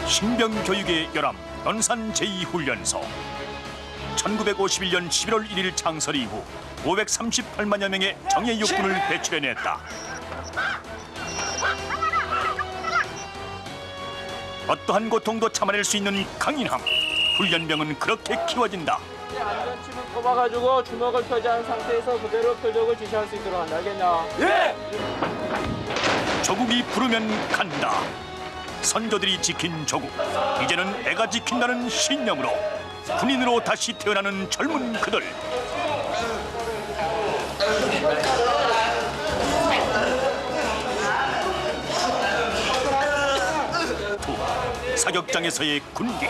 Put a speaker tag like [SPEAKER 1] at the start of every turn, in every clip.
[SPEAKER 1] 신병교육의 열암 논산 제2훈련소. 1951년 11월 1일 창설 이후 538만여 명의 정예 육군을 배출해냈다. 어떠한 고통도 참아낼 수 있는 강인함. 훈련병은 그렇게 키워진다.
[SPEAKER 2] 안전침을 꼽아가지고 주먹을 펴지 않은 상태에서 그대로 표적을 지시할 수 있도록 한다. 알겠냐?
[SPEAKER 3] 예!
[SPEAKER 1] 조국이 부르면 간다. 선조들이 지킨 조국, 이제는 내가 지킨다는 신념으로 군인으로 다시 태어나는 젊은 그들. 사격장에서의 군기,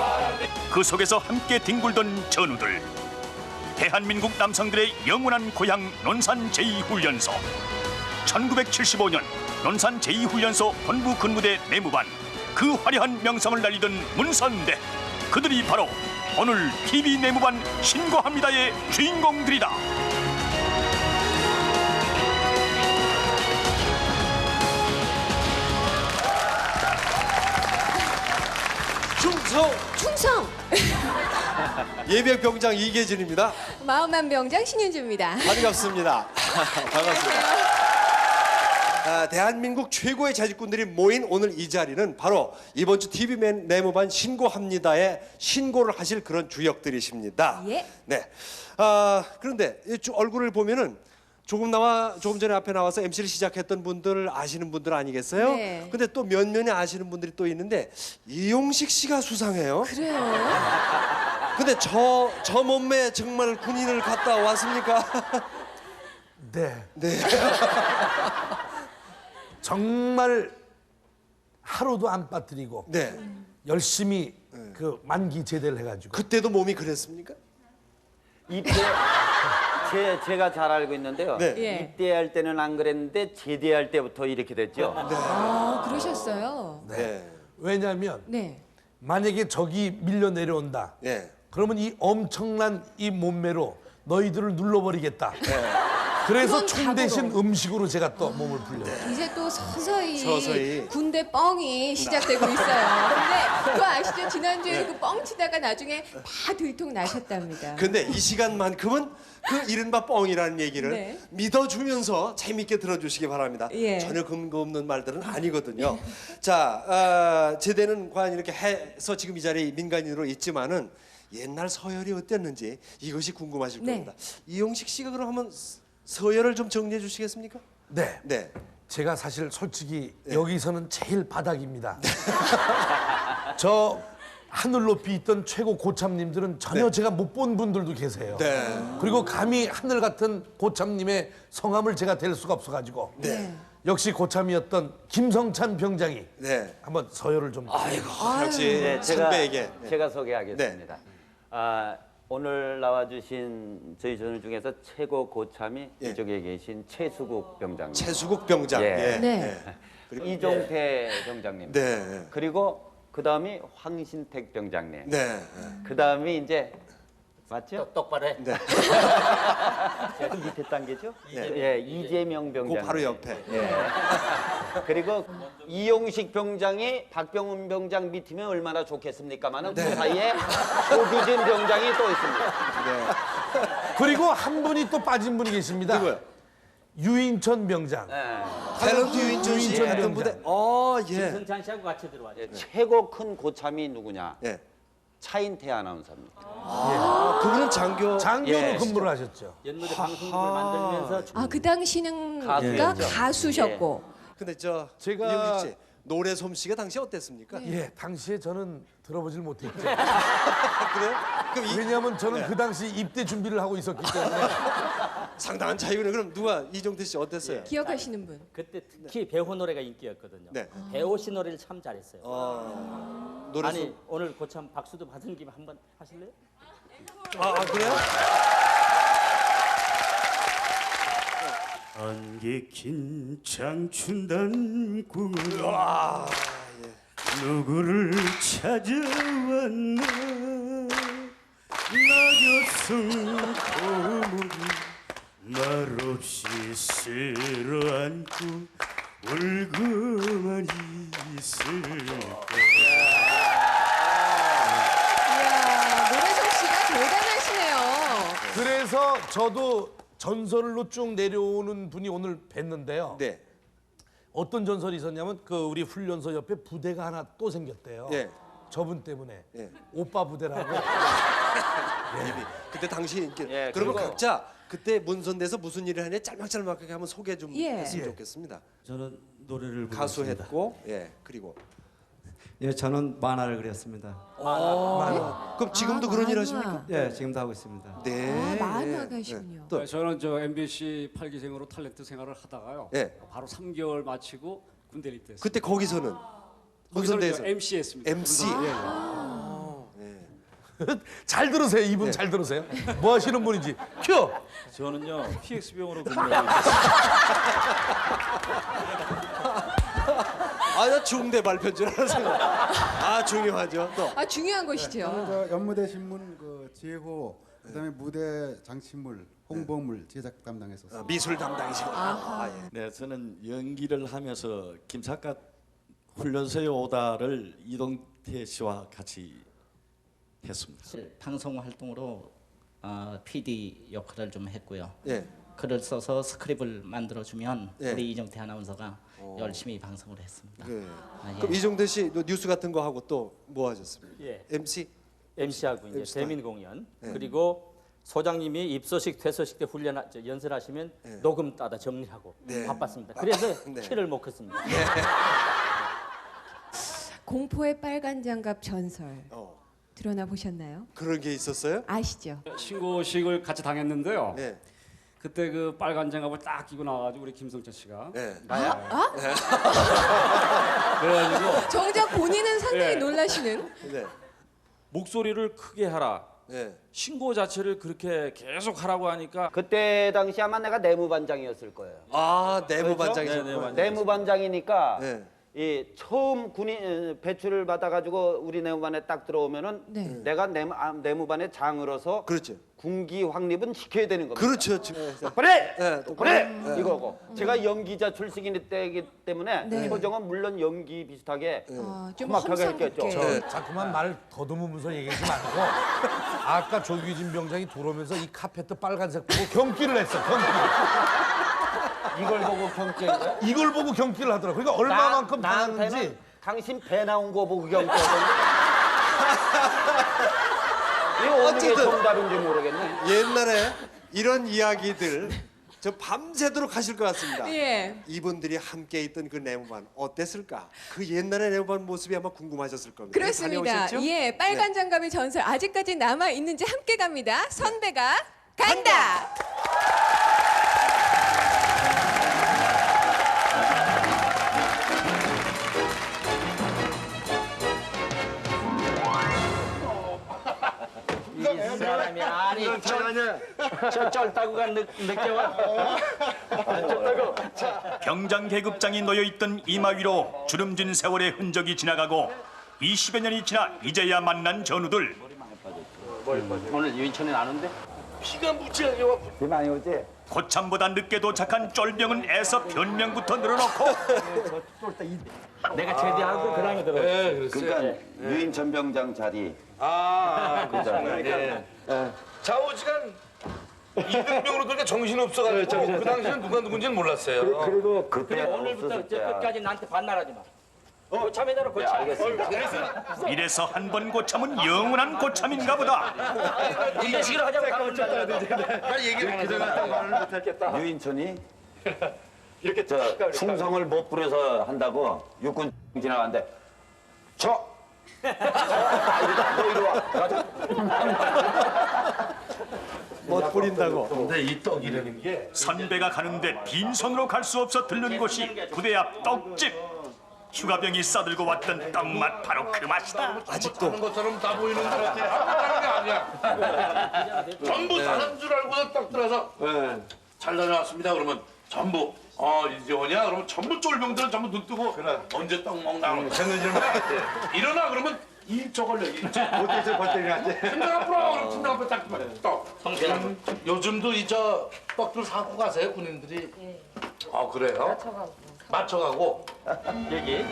[SPEAKER 1] 그 속에서 함께 뒹굴던 전우들. 대한민국 남성들의 영원한 고향 논산 제2훈련소. 1975년 논산 제2훈련소 본부 근무대 내무반, 그 화려한 명성을 날리던 문선대. 그들이 바로 오늘 TV 내무반 신고합니다의 주인공들이다.
[SPEAKER 4] 충성!
[SPEAKER 3] 예비병장 이계진입니다.
[SPEAKER 4] 마음만 병장 신윤주입니다.
[SPEAKER 3] 반갑습니다. 반갑습니다. 대한민국 최고의 자직군들이 모인 오늘 이 자리는 바로 이번 주 TV맨 내무반 신고합니다에 신고를 하실 그런 주역들이십니다.
[SPEAKER 4] 예.
[SPEAKER 3] 네. 그런데 이 얼굴을 보면은 조금 전에 앞에 나와서 MC를 시작했던 분들 아시는 분들 아니겠어요?
[SPEAKER 4] 네.
[SPEAKER 3] 근데 또 몇몇이 아시는 분들이 또 있는데 이용식 씨가 수상해요.
[SPEAKER 4] 그래요?
[SPEAKER 3] 근데 저 몸매 정말 군인을 갔다 왔습니까?
[SPEAKER 5] 네.
[SPEAKER 3] 네.
[SPEAKER 5] 정말 하루도 안 빠뜨리고
[SPEAKER 3] 네.
[SPEAKER 5] 열심히 그 만기 제대를 해가지고
[SPEAKER 3] 그때도 몸이 그랬습니까?
[SPEAKER 6] 입대 제가 잘 알고 있는데요.
[SPEAKER 3] 네.
[SPEAKER 4] 예.
[SPEAKER 6] 입대할 때는 안 그랬는데 제대할 때부터 이렇게 됐죠.
[SPEAKER 4] 아, 그러셨어요?
[SPEAKER 3] 네.
[SPEAKER 5] 왜냐하면
[SPEAKER 4] 네.
[SPEAKER 5] 만약에 적이 밀려 내려온다.
[SPEAKER 3] 네.
[SPEAKER 5] 그러면 이 엄청난 이 몸매로 너희들을 눌러버리겠다. 그래서
[SPEAKER 4] 그건
[SPEAKER 5] 총 대신
[SPEAKER 4] 각오로.
[SPEAKER 5] 음식으로 제가 또 몸을 불려요.
[SPEAKER 4] 이제 또 서서히
[SPEAKER 3] 서서히.
[SPEAKER 4] 군대 뻥이 시작되고 있어요. 근데 그거 아시죠? 지난주에 그 뻥 치다가 나중에 다 들통 나셨답니다.
[SPEAKER 3] 근데 이 시간만큼은 그 이른바 뻥이라는 얘기를
[SPEAKER 4] 네.
[SPEAKER 3] 믿어주면서 재밌게 들어주시기 바랍니다.
[SPEAKER 4] 예.
[SPEAKER 3] 전혀 근거 없는 말들은 아니거든요. 자, 제대는 과연 이렇게 해서 지금 이 자리에 민간인으로 있지만은 옛날 서열이 어땠는지 이것이 궁금하실
[SPEAKER 4] 네.
[SPEAKER 3] 겁니다. 이용식 씨가 그럼 한번 서열을 좀 정리해 주시겠습니까?
[SPEAKER 5] 네.
[SPEAKER 3] 네.
[SPEAKER 5] 제가 사실 솔직히 여기서는 제일 바닥입니다. 저 하늘 높이 있던 최고 고참님들은 전혀
[SPEAKER 3] 네.
[SPEAKER 5] 제가 못 본 분들도 계세요.
[SPEAKER 3] 네.
[SPEAKER 5] 그리고 감히 하늘 같은 고참님의 성함을 제가 댈 수가 없어가지고
[SPEAKER 3] 네.
[SPEAKER 5] 역시 고참이었던 김성찬 병장이
[SPEAKER 3] 네.
[SPEAKER 5] 한번 서열을 좀.
[SPEAKER 3] 아이고, 역시
[SPEAKER 6] 네,
[SPEAKER 3] 선배에게. 네.
[SPEAKER 6] 제가 소개하겠습니다. 오늘 나와주신 저희 전우 중에서 최고 고참이
[SPEAKER 3] 예.
[SPEAKER 6] 이쪽에 계신 최수국 병장님,
[SPEAKER 3] 최수국 병장.
[SPEAKER 6] 예.
[SPEAKER 4] 네.
[SPEAKER 3] 그리고
[SPEAKER 6] 이종태 병장님,
[SPEAKER 3] 네.
[SPEAKER 6] 그리고 그 다음이 황신택 병장님,
[SPEAKER 3] 네.
[SPEAKER 6] 그 다음이 이제 맞죠?
[SPEAKER 7] 똑바로 해.
[SPEAKER 3] 네.
[SPEAKER 6] 그 밑에 단계죠?
[SPEAKER 3] 네.
[SPEAKER 6] 예, 이재명 병장.
[SPEAKER 3] 그 바로 옆에.
[SPEAKER 6] 예. 그리고 이용식 병장이 박병훈 병장 밑이면 얼마나 좋겠습니까만은 그 사이에 조규진 병장이 또 있습니다.
[SPEAKER 5] 그리고 한 분이 또 빠진 분이 계십니다.
[SPEAKER 3] 누구요?
[SPEAKER 5] 유인천 병장.
[SPEAKER 3] 탤런트 유인천 씨
[SPEAKER 5] 유인천
[SPEAKER 3] 했던
[SPEAKER 5] 병장.
[SPEAKER 3] 부대. 예.
[SPEAKER 7] 승찬 씨하고 같이 들어왔죠.
[SPEAKER 6] 예, 최고 큰 고참이 누구냐?
[SPEAKER 3] 예.
[SPEAKER 6] 차인태 아나운서입니다.
[SPEAKER 3] 그분은 장교.
[SPEAKER 5] 장교로
[SPEAKER 6] 예.
[SPEAKER 5] 근무를 하셨죠.
[SPEAKER 7] 옛날에 방송국을 만들면서
[SPEAKER 4] 아, 그 당시는
[SPEAKER 6] 가수였죠.
[SPEAKER 4] 가수셨고.
[SPEAKER 3] 근데
[SPEAKER 5] 제가-
[SPEAKER 3] 이용식 씨 노래 솜씨가 당시 어땠습니까?
[SPEAKER 5] 예, 당시에 저는 들어보질 못했죠.
[SPEAKER 3] 그래요? 그럼
[SPEAKER 5] 왜냐하면 저는 그 당시 입대 준비를 하고 있었기 때문에.
[SPEAKER 3] 상당한 차이군요. 그럼 누가 이종태 씨 어땠어요?
[SPEAKER 4] 기억하시는 분?
[SPEAKER 7] 그때 특히 배호 노래가 인기였거든요.
[SPEAKER 3] 네.
[SPEAKER 7] 배호 씨 노래를 참 잘했어요.
[SPEAKER 3] 노래
[SPEAKER 7] 아니 오늘 고참 박수도 받은 김에 한번 하실래요?
[SPEAKER 3] 그래요?
[SPEAKER 8] 안개 긴 장춘단 꿈은 누구를 찾아왔나 나였음 고물이 말없이 쓸어안고 울고만 있을 거야.
[SPEAKER 5] 그래서 저도 전설로 쭉 내려오는 분이 오늘 뵀는데요.
[SPEAKER 3] 네.
[SPEAKER 5] 어떤 전설이 있었냐면 그 우리 훈련소 옆에 부대가 하나 또 생겼대요.
[SPEAKER 3] 예.
[SPEAKER 5] 저분 때문에
[SPEAKER 3] 예.
[SPEAKER 5] 오빠 부대라고.
[SPEAKER 3] 그때 당시 이렇게
[SPEAKER 6] 예,
[SPEAKER 3] 그러면
[SPEAKER 6] 그리고-
[SPEAKER 3] 각자 그때 문선대에서 무슨 일을 하냐 짤막짤막하게 한번 소개 좀
[SPEAKER 4] 예.
[SPEAKER 3] 했으면
[SPEAKER 5] 예.
[SPEAKER 3] 좋겠습니다.
[SPEAKER 8] 저는 노래를 불렀습니다.
[SPEAKER 3] 가수했고, 예, 그리고
[SPEAKER 9] 예, 저는 만화를 그렸습니다.
[SPEAKER 3] 그럼 지금도 그런 일
[SPEAKER 4] 만화.
[SPEAKER 3] 하십니까?
[SPEAKER 9] 예, 지금도 하고 있습니다.
[SPEAKER 3] 네.
[SPEAKER 4] 만화가시군요.
[SPEAKER 3] 또
[SPEAKER 10] 네, 저는 저 MBC 8기생으로 탤런트 생활을 하다가요.
[SPEAKER 3] 예.
[SPEAKER 10] 바로 3개월 마치고 군대를 입대했어요.
[SPEAKER 3] 그때 거기서는
[SPEAKER 10] 거기서는
[SPEAKER 3] 문선대에서
[SPEAKER 10] 저 MC 했습니다.
[SPEAKER 3] MC.
[SPEAKER 5] 잘 들으세요. 이분 잘 들으세요. 뭐 하시는 분인지 큐.
[SPEAKER 10] 저는요 PX병으로 근무하고 있어요.
[SPEAKER 3] 아, 나 중대 발표인 줄 알았어요. 아, 중요하죠. 또
[SPEAKER 4] 아 중요한 것이죠.
[SPEAKER 11] 저 연무대 신문 그 제호 그다음에 무대 장치물 홍보물 제작 담당했었어요.
[SPEAKER 3] 미술 담당이시고. 아, 예.
[SPEAKER 12] 네, 저는 연기를 하면서 김삿갓 훈련소에 오다를 이동태 씨와 같이 했습니다.
[SPEAKER 7] 방송 활동으로 PD 역할을 좀 했고요.
[SPEAKER 3] 예.
[SPEAKER 7] 글을 써서 스크립을 만들어주면
[SPEAKER 3] 예.
[SPEAKER 7] 우리 이정태 아나운서가 열심히 방송을 했습니다.
[SPEAKER 3] 네.
[SPEAKER 7] 아, 예.
[SPEAKER 3] 그럼 이종대 씨 뉴스 같은 거 하고 또 뭐 하셨습니까?
[SPEAKER 7] 예.
[SPEAKER 3] MC?
[SPEAKER 7] MC하고 이제
[SPEAKER 3] MC
[SPEAKER 7] 대민 공연
[SPEAKER 3] 네.
[SPEAKER 7] 그리고 소장님이 입소식 퇴소식 때 연설하시면 녹음 따다 정리하고
[SPEAKER 3] 네.
[SPEAKER 7] 바빴습니다. 그래서
[SPEAKER 3] 네.
[SPEAKER 7] 키를 못 컸습니다.
[SPEAKER 4] 공포의 빨간 장갑 전설
[SPEAKER 3] 어.
[SPEAKER 4] 드러나 보셨나요?
[SPEAKER 3] 그런 게 있었어요?
[SPEAKER 4] 아시죠?
[SPEAKER 10] 신고식을 같이 당했는데요.
[SPEAKER 3] 네.
[SPEAKER 10] 그때 그 빨간 장갑을 딱 끼고 나와가지고 우리 김성철 씨가
[SPEAKER 3] 네.
[SPEAKER 10] 그래가지고
[SPEAKER 4] 정작 본인은 상당히
[SPEAKER 10] 예.
[SPEAKER 4] 놀라시는.
[SPEAKER 3] 네.
[SPEAKER 13] 목소리를 크게 하라.
[SPEAKER 3] 네.
[SPEAKER 13] 신고 자체를 그렇게 계속 하라고 하니까
[SPEAKER 6] 그때 당시 아마 내가 내무반장이었을 거예요.
[SPEAKER 3] 아, 내부
[SPEAKER 6] 그렇죠?
[SPEAKER 3] 반장이셨구나.
[SPEAKER 6] 내무반장이니까
[SPEAKER 3] 네.
[SPEAKER 6] 이 처음 군인 배출을 받아가지고 우리 내무반에 딱 들어오면은
[SPEAKER 4] 네.
[SPEAKER 6] 내가 내무반의 장으로서
[SPEAKER 3] 그렇죠.
[SPEAKER 6] 군기 확립은 시켜야 되는 겁니다.
[SPEAKER 3] 그렇죠.
[SPEAKER 6] 그래!
[SPEAKER 3] 네,
[SPEAKER 6] 그래! 이거고 제가 연기자 출신이기 때문에
[SPEAKER 4] 네.
[SPEAKER 6] 표정은 물론 연기 비슷하게
[SPEAKER 4] 좀
[SPEAKER 6] 험악하게
[SPEAKER 4] 험상궂게.
[SPEAKER 6] 했겠죠.
[SPEAKER 3] 네.
[SPEAKER 5] 자꾸만 말을 더듬으면서 얘기하지 말고 아까 조규진 병장이 들어오면서 이 카페트 빨간색 보고 경기를 했어. 경기.
[SPEAKER 6] 이걸 보고 경쟁인가요?
[SPEAKER 5] 이걸 보고 경기를 하더라고. 그러니까 얼마만큼 당하는지.
[SPEAKER 6] 나한테는 당신 배 나온 거 보고 경쟁하던데 이거 어느 게
[SPEAKER 3] 어쨌든.
[SPEAKER 6] 정답인지 모르겠네.
[SPEAKER 3] 옛날에 이런 이야기들 저 밤새도록 하실 것 같습니다.
[SPEAKER 4] 예.
[SPEAKER 3] 이분들이 함께 있던 그 내무반 어땠을까? 그 옛날의 내무반 모습이 아마 궁금하셨을 겁니다.
[SPEAKER 4] 그렇습니다.
[SPEAKER 3] 다녀오셨죠?
[SPEAKER 4] 예, 빨간 장갑의 전설 아직까지 남아 있는지 함께 갑니다. 선배가 간다.
[SPEAKER 7] 이 사람이 아니 저 쩔다구가 늦게 와.
[SPEAKER 1] 병장 계급장이 놓여 있던 이마 위로 주름진 세월의 흔적이 지나가고 20여 년이 지나 이제야 만난 전우들.
[SPEAKER 7] 오늘 유인천에 나는데
[SPEAKER 6] 비 많이 오지?
[SPEAKER 1] 고참보다 늦게 도착한 쫄병은 애서 변명부터 늘어놓고
[SPEAKER 7] 내가 제대하고 그 다음에 들어.
[SPEAKER 6] 그러니까 유인천 병장 자리.
[SPEAKER 5] 좌우지간 이등병으로 그러니까 정신 없어가지고 그 당시는 누가 누군지는 몰랐어요.
[SPEAKER 6] 그리고 그때
[SPEAKER 7] 오늘부터 저 끝까지 나한테 반말하지 마. 고참에다가 고참.
[SPEAKER 6] 알겠습니다.
[SPEAKER 1] 이래서 한 번 고참은 영원한 고참인가 보다.
[SPEAKER 7] 인내식으로 하자고 가면
[SPEAKER 6] 유인천이 저 충성을 못 부려서 한다고 육군 지나갔는데 너 이리 와.
[SPEAKER 3] 못 부린다고.
[SPEAKER 5] 근데 이 떡이라는 게
[SPEAKER 1] 선배가 가는데 빈손으로 갈 수 없어 들른 곳이 부대 앞 떡집. 휴가병이 싸들고 왔던 떡맛 바로 그 맛이다.
[SPEAKER 3] 아직도
[SPEAKER 5] 하는 것처럼 다 보이는데 아무것도 하는 게 아니야. 전부 다른 줄 알고 딱 들어서 잘 다녀왔습니다. 그러면 전부 이제 오냐? 그러면 전부 쫄병들은 전부 눈 뜨고 언제 떡 먹나? 일어나 그러면 1초 걸려. 1초.
[SPEAKER 6] 못해서 버티는 거지.
[SPEAKER 5] 팀장 앞으로 그럼 팀장 앞에 딱 떡. 요즘도 이 저 떡들 사고 가세요 군인들이? 아 그래요? 맞춰가고
[SPEAKER 2] 여기.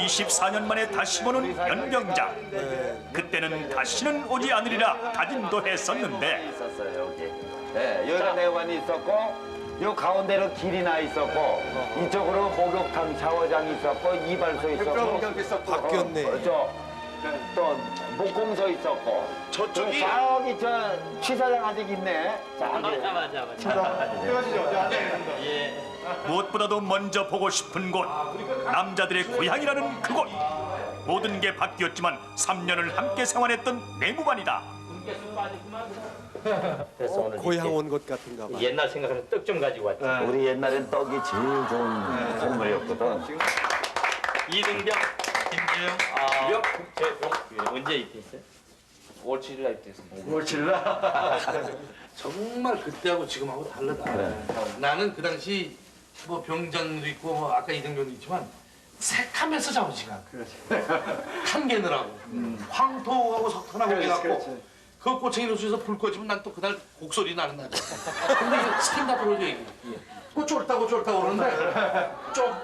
[SPEAKER 1] 24년 만에 다시 보는 연병장. 그때는 다시는 오지 않으리라 다짐도 했었는데
[SPEAKER 6] 있었어요 여기. 네, 여기가 내관이 있었고, 요 가운데로 길이 나 있었고, 이쪽으로 목욕탕 샤워장이 있었고, 이발소 있었고,
[SPEAKER 3] 바뀌었네.
[SPEAKER 6] 또 목공소 있었고,
[SPEAKER 5] 저쪽이
[SPEAKER 6] 저기 저 취사장 아직 있네.
[SPEAKER 2] 맞아.
[SPEAKER 1] 무엇보다도 먼저 보고 싶은 곳, 남자들의 고향이라는 그곳. 모든 게 바뀌었지만 3년을 함께 생활했던 내무반이다.
[SPEAKER 2] 그래서 오늘
[SPEAKER 3] 고향 온 것 같은가 봐.
[SPEAKER 2] 옛날 생각하는 떡 좀 가지고 왔지.
[SPEAKER 6] 우리 옛날엔 떡이 제일 좋은 선물이었거든.
[SPEAKER 2] 이등병, 김주영, 국제동 언제 입대했어요? 5월 7일 날 입대했습니다.
[SPEAKER 5] 정말 그때하고 지금하고 다르다. 나는 그 당시 뭐 병장도 있고 뭐 아까 이등병도 있지만 새카면서 잡으지가. 탐개느라고 황토하고 석탄하고 해갖고 그 꼬챙이 노수에서 불 꺼지면 난 또 그날 곡소리 나는 날이야. 근데 이게 스팀 다 들어오죠 이게. 뭐 쫄다고 그러는데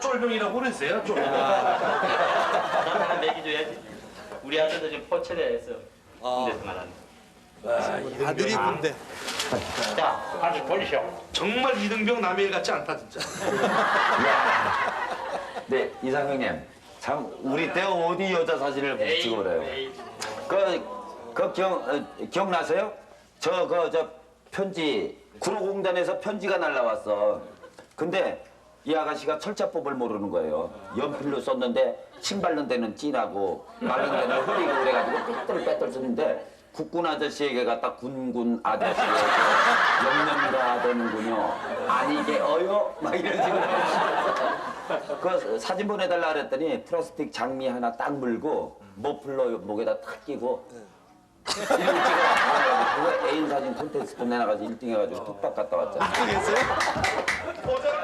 [SPEAKER 5] 쫄병이라고 그랬어요. 쫄병.
[SPEAKER 2] 하나 먹여줘야지. 우리 아들도 지금 포천에서 군대에서 말하는.
[SPEAKER 3] 아들이 군대.
[SPEAKER 2] 자, 아주 돌리셔.
[SPEAKER 5] 정말 이등병 남일 같지 않다 진짜.
[SPEAKER 6] 네, 이상형님. 참, 우리 때 어디 여자 사진을 붙이고 그래요? 기억나세요? 저 편지, 구로공단에서 편지가 날라왔어. 근데 이 아가씨가 철자법을 모르는 거예요. 연필로 썼는데 침 바른 데는 진하고 바른 데는 흐리고 그래가지고 삐뚤 쓰는데 국군 아저씨에게 갖다 군군 아저씨에게 영명가 되는군요. 아니게 어요? 막 이런 식으로. 그 사진 보내달라 그랬더니 플라스틱 장미 하나 딱 물고 머플러 목에다 탁 끼고 이렇게 찍어왔고 그거 애인 사진 콘테스트 내나가서 1등 해가지고 톡박 갔다 왔잖아.
[SPEAKER 3] 1등 했어요?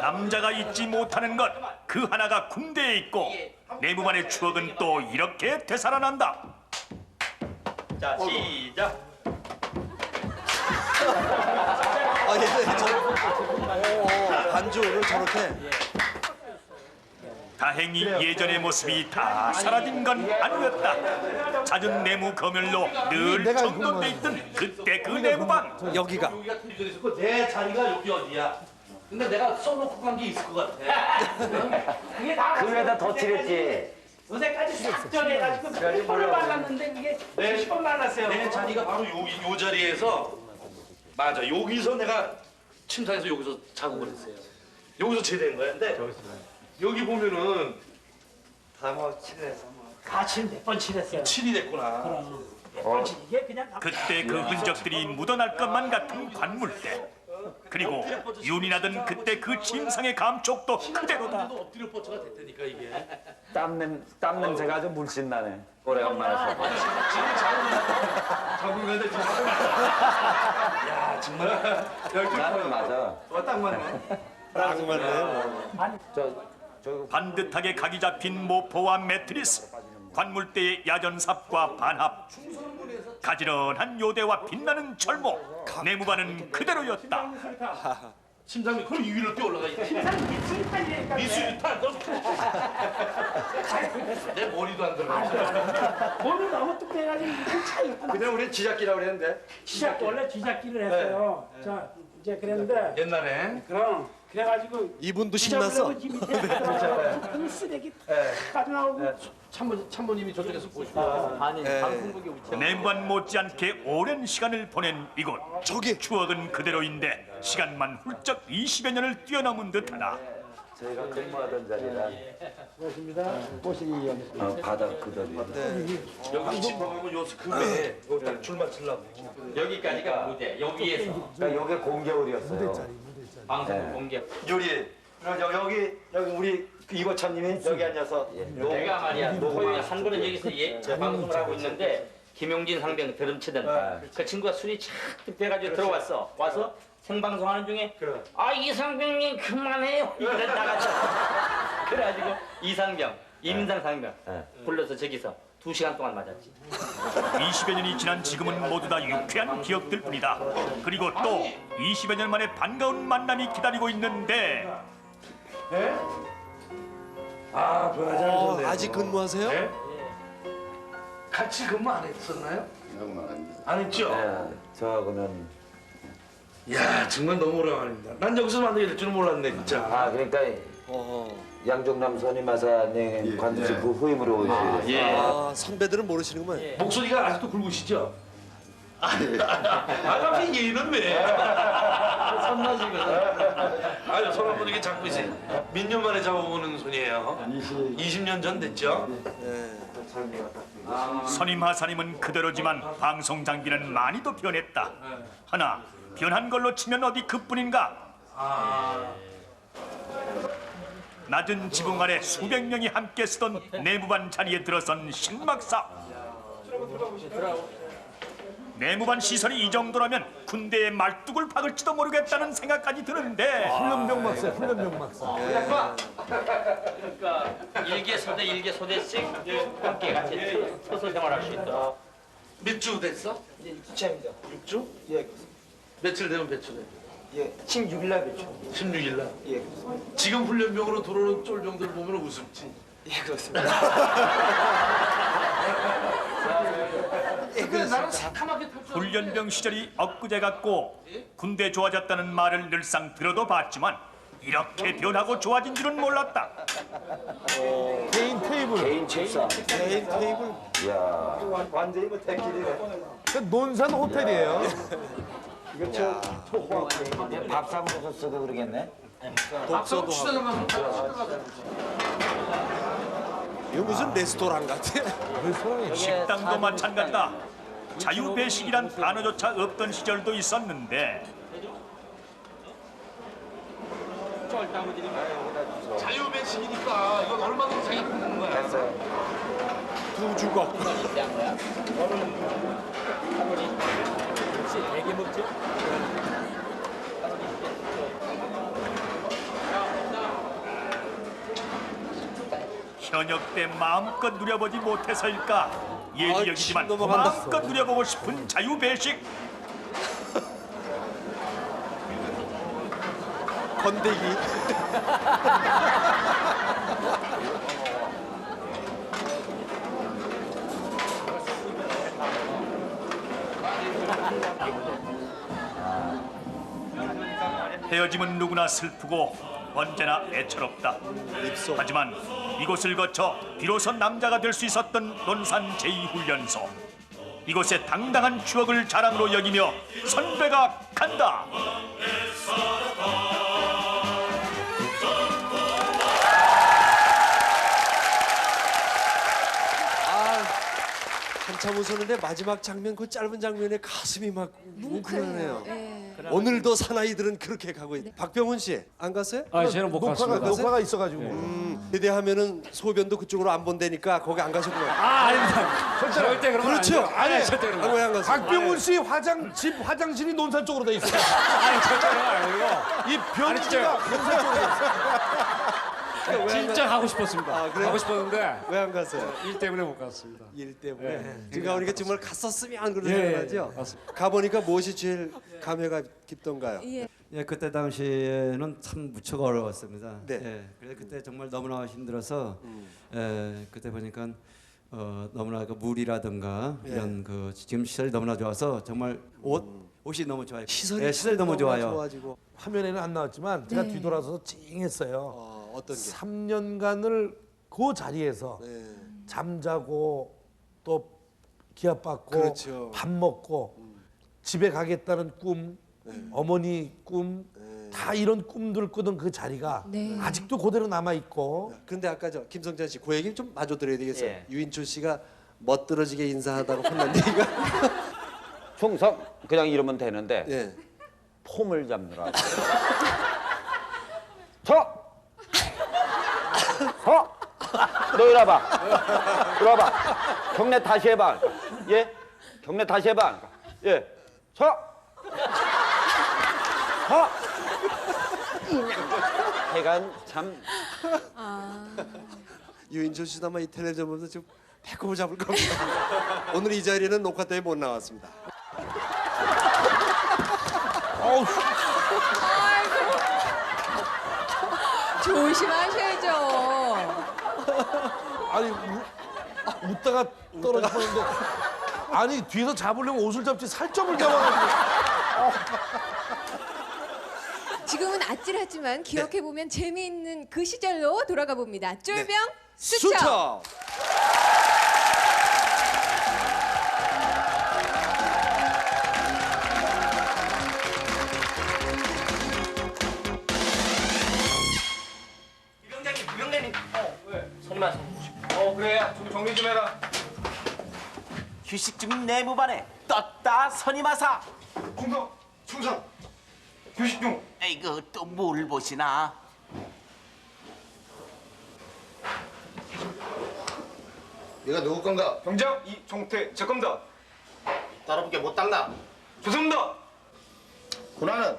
[SPEAKER 1] 남자가 잊지 못하는 것 그 하나가 군대에 있고 내무반의 추억은 또 이렇게 되살아난다.
[SPEAKER 2] 자, 시작.
[SPEAKER 3] 반주 오늘 저렇게.
[SPEAKER 1] 다행히 예전의 모습이 다 사라진 건 아니었다. 잦은 내무 검열로 늘 정돈돼 있던 그때 그 내무반.
[SPEAKER 3] 여기가.
[SPEAKER 5] 여기가 틀어져 있었고 내 자리가 여기 어디야? 근데 내가 써놓고 간 게 있을 것 같아.
[SPEAKER 6] 그에다 덧칠했지.
[SPEAKER 10] 요새까지 싹 전해가지고 펄을 발랐는데 이게 10번 말랐어요.
[SPEAKER 5] 내 자리가 바로 요 자리에서 맞아. 여기서 내가 침상에서 여기서 자고 그랬어요. 여기서 제대한 거야. 근데 여기 보면은
[SPEAKER 10] 같이 몇 번 칠했어요.
[SPEAKER 5] 7이 됐구나.
[SPEAKER 10] 이게 그냥
[SPEAKER 1] 그때 그 흔적들이 묻어날 것만 같은 관물대. 그리고 윤이 나던 그때 그 침상의 감촉도 그대로다.
[SPEAKER 5] 엎드려 뻗쳐가 됐다니까 이게.
[SPEAKER 6] 땀 냄새가 아주 물씬 나네. 오래간만에 서봐.
[SPEAKER 5] 잡으면 진짜. 야 정말.
[SPEAKER 6] 나는 맞아.
[SPEAKER 5] 딱 맞네.
[SPEAKER 3] 딱 맞네.
[SPEAKER 1] 반듯하게 각이 잡힌 모포와 매트리스, 관물대의 야전삽과 반합, 가지런한 요대와 빛나는 철모, 내무반은 그대로였다.
[SPEAKER 5] 심장이 그럼 2위로 뛰어올라가.
[SPEAKER 10] 심장 미술판이니까.
[SPEAKER 5] 미술탄. 내 머리도 안 들어가.
[SPEAKER 10] 몸이 너무 뚝배가지고 큰 차이가.
[SPEAKER 6] 그냥 우리 쥐잡기라고 그랬는데.
[SPEAKER 10] 원래 쥐잡기를 했어요. 자 이제 그랬는데
[SPEAKER 5] 옛날에
[SPEAKER 10] 그럼 그래가지고
[SPEAKER 3] 이분도 신났어.
[SPEAKER 10] 이 밑에 그 쓰레기 다 나오고
[SPEAKER 5] 참모님이 저쪽에서 보시고.
[SPEAKER 2] 아니, 방송국에 우체.
[SPEAKER 1] 내무반 못지않게 오랜 시간을 보낸 이곳.
[SPEAKER 3] 저기
[SPEAKER 1] 추억은 그대로인데 시간만 훌쩍 20여 년을 뛰어넘은 듯하다.
[SPEAKER 6] 저희가 근무하던 자리라. 바닥 그대로.
[SPEAKER 5] 여기 집어가면 요새 그 외에 여기 딱 줄만 치려고.
[SPEAKER 2] 여기까지가 무대. 여기에서
[SPEAKER 6] 그러니까 요게 공개홀이었어요.
[SPEAKER 2] 방송국 공개.
[SPEAKER 6] 유리. 여기 우리 이고천님이 여기 앉아서
[SPEAKER 2] 내가 말이야. 토요일 한 번은 여기서 방송을 하고 있는데 김용진 상병 드럼치던 그 친구가 술이 착 돼가지고 들어왔어. 와서 생방송하는 중에 아 이상병님 그만해요. 이래 나가서 그래가지고 이상병 이민상 상병 불러서 저기서 2시간 동안 맞았지.
[SPEAKER 1] 20여 년이 지난 지금은 모두 다 유쾌한 기억들 뿐이다. 그리고 또 20여 년 만에 반가운 만남이 기다리고 있는데
[SPEAKER 5] 네? 아, 부하장
[SPEAKER 3] 아직 근무하세요?
[SPEAKER 5] 네? 같이 근무 안 했었나요? 안 했죠?
[SPEAKER 6] 네, 저하고는
[SPEAKER 5] 이야, 정말 너무 오랜만입니다. 난 여기서 만나게 될 줄은 몰랐네, 진짜.
[SPEAKER 6] 아 그러니까 양종남 선임하사님 관직 그 후임으로 오시죠.
[SPEAKER 5] 예.
[SPEAKER 3] 아, 선배들은 모르시는구만.
[SPEAKER 5] 목소리가 아직도 굵으시죠? 아까 얘는 왜? 아유, 손 한번 이렇게 잡고 있어요. 몇 년 만에 잡아보는 손이에요. 20년 전 됐죠?
[SPEAKER 1] 선임 하사님은 그대로지만 방송 장비는 많이도 변했다. 하나 변한 걸로 치면 어디 그뿐인가? 낮은 지붕 아래 수백 명이 함께 쓰던 내무반 자리에 들어선 신박사. 내무반 시설이 이 정도라면 군대의 말뚝을 박을지도 모르겠다는 생각까지 드는데.
[SPEAKER 5] 훈련병 박사, 훈련병 박사.
[SPEAKER 2] 그러니까 일개 소대씩 함께 같이 서서 생활할 수 있도록.
[SPEAKER 5] 몇 주 됐어?
[SPEAKER 6] 6차입니다.
[SPEAKER 5] 6주?
[SPEAKER 6] 예,
[SPEAKER 5] 며칠 되면 배출해?
[SPEAKER 6] 예, 16일 날 배출.
[SPEAKER 5] 16일 날?
[SPEAKER 6] 예,
[SPEAKER 5] 지금 훈련병으로 들어오는 쫄병들 보면 우습지?
[SPEAKER 6] 예 그렇습니다.
[SPEAKER 5] 근데 나는 새카맣게 탈 줄.
[SPEAKER 1] 훈련병 시절이 엊그제 같고 군대 좋아졌다는 말을 늘상 들어도 봤지만 이렇게 변하고 좋아진 줄은 몰랐다.
[SPEAKER 5] 개인 테이블.
[SPEAKER 6] 개인 책상.
[SPEAKER 3] 개인 테이블.
[SPEAKER 6] 이야. 완전히 뭐 대길이네.
[SPEAKER 5] 논산 호텔이에요.
[SPEAKER 6] 이거 저 밥상으로 써도 그러겠네.
[SPEAKER 3] 독서도 하고. 이거 무슨 레스토랑 같아?
[SPEAKER 1] 식당도 마찬가지다. 자유배식이란 단어조차 없던 시절도 있었는데
[SPEAKER 5] 자유배식이니까 이건 얼마든지 자기가 먹는 거야.
[SPEAKER 3] 두 주걱.
[SPEAKER 7] 되게 먹죠?
[SPEAKER 1] 현역 때 마음껏 누려보지 못해서일까 예지력이지만
[SPEAKER 3] 침 넘어간다.
[SPEAKER 1] 마음껏 누려보고 싶은 자유배식.
[SPEAKER 3] 건더기.
[SPEAKER 1] 헤어짐은 누구나 슬프고 언제나 애처롭다. 하지만 이곳을 거쳐 비로소 남자가 될 수 있었던 논산 제2훈련소. 이곳의 당당한 추억을 자랑으로 여기며 선배가 간다.
[SPEAKER 3] 한참 웃었는데 마지막 장면 그 짧은 장면에 가슴이 막 뭉클하네요.
[SPEAKER 4] 네.
[SPEAKER 3] 오늘도 사나이들은 그렇게 가고 있다. 박병훈 씨 안 갔어요?
[SPEAKER 13] 아, 저는 못 갔습니다.
[SPEAKER 5] 녹화가 있어가지고.
[SPEAKER 3] 대대하면은 소변도 그쪽으로 안 본다니까 거기 안 가셨구나.
[SPEAKER 13] 아, 아닙니다. 절대 그런 건
[SPEAKER 3] 그렇죠.
[SPEAKER 13] 아니죠. 아니, 절대 그런 건
[SPEAKER 3] 왜 안 갔어요?
[SPEAKER 5] 박병훈 씨 집 화장실이 논산 쪽으로 돼 있어요.
[SPEAKER 13] 아니, 절대 그런 건 아니고.
[SPEAKER 5] 이 변기가 논산 쪽으로 돼 있어요.
[SPEAKER 13] 진짜 가고 싶었습니다.
[SPEAKER 3] 아, 그래요?
[SPEAKER 13] 가고 싶었는데
[SPEAKER 3] 왜 안 갔어요?
[SPEAKER 13] 일 때문에 못 갔습니다.
[SPEAKER 3] 일 때문에. 지금 가보니까 정말 갔었으면 그런
[SPEAKER 13] 예,
[SPEAKER 3] 생각하죠.
[SPEAKER 13] 맞습니다.
[SPEAKER 3] 가보니까 무엇이 제일 감회가 깊던가요?
[SPEAKER 4] 예.
[SPEAKER 9] 예, 그때 당시에는 참 무척 어려웠습니다.
[SPEAKER 3] 네.
[SPEAKER 9] 예, 그래서 그때 정말 너무나 힘들어서 그때 보니까 너무나 그 물이라든가
[SPEAKER 3] 예.
[SPEAKER 9] 이런 그 지금 시설이 너무나 좋아서 정말 옷이 너무 좋아요.
[SPEAKER 3] 시설이
[SPEAKER 9] 예, 시설이 너무 좋아요.
[SPEAKER 3] 좋아지고.
[SPEAKER 5] 화면에는 안 나왔지만 제가
[SPEAKER 4] 네.
[SPEAKER 5] 뒤돌아서 찡했어요.
[SPEAKER 3] 어떤 게?
[SPEAKER 5] 3년간을 그 자리에서
[SPEAKER 3] 네.
[SPEAKER 5] 잠자고 또 기합받고
[SPEAKER 3] 그렇죠.
[SPEAKER 5] 밥 먹고 집에 가겠다는 꿈, 어머니 꿈, 다 이런 꿈들 꾸던 그 자리가
[SPEAKER 4] 네.
[SPEAKER 5] 아직도 그대로 남아 있고.
[SPEAKER 3] 근데 아까 저 김성찬 씨 그 얘기 좀 마저 드려야 되겠어요.
[SPEAKER 2] 예.
[SPEAKER 3] 유인철 씨가 멋들어지게 인사하다가 혼난 얘기가.
[SPEAKER 6] 총성 그냥 이러면 되는데
[SPEAKER 3] 예.
[SPEAKER 6] 폼을 잡느라고. 서! 너 이리 와봐. 이리 와봐. 경례 다시 해봐. 예? 경례 다시 해봐. 예. 서! 해간 참.
[SPEAKER 3] 유인철 씨도 아마 이 텔레비전 보면서 지금 배꼽을 잡을 겁니다. 오늘 이 자리에는 녹화 때문에 못 나왔습니다.
[SPEAKER 4] 조심하셔야죠.
[SPEAKER 5] 아니 웃다가 떨어졌는데 아니 뒤에서 잡으려면 옷을 잡지 살점을 잡아가지고.
[SPEAKER 4] 지금은 아찔하지만 기억해보면 재미있는 그 시절로 돌아가 봅니다. 쫄병 수첩.
[SPEAKER 3] 수첩.
[SPEAKER 2] 유병장님. 왜? 손님아. 그래. 좀 정리 좀 해라.
[SPEAKER 14] 휴식 중인 내무반에 떴다 선임하사.
[SPEAKER 5] 충성. 휴식 중.
[SPEAKER 14] 에이그 또 뭘 보시나?
[SPEAKER 5] 네가 누구 건가?
[SPEAKER 15] 병장 이종태 제 겁니다.
[SPEAKER 5] 따라붙게 못 닦나?
[SPEAKER 15] 죄송합니다.
[SPEAKER 5] 군화는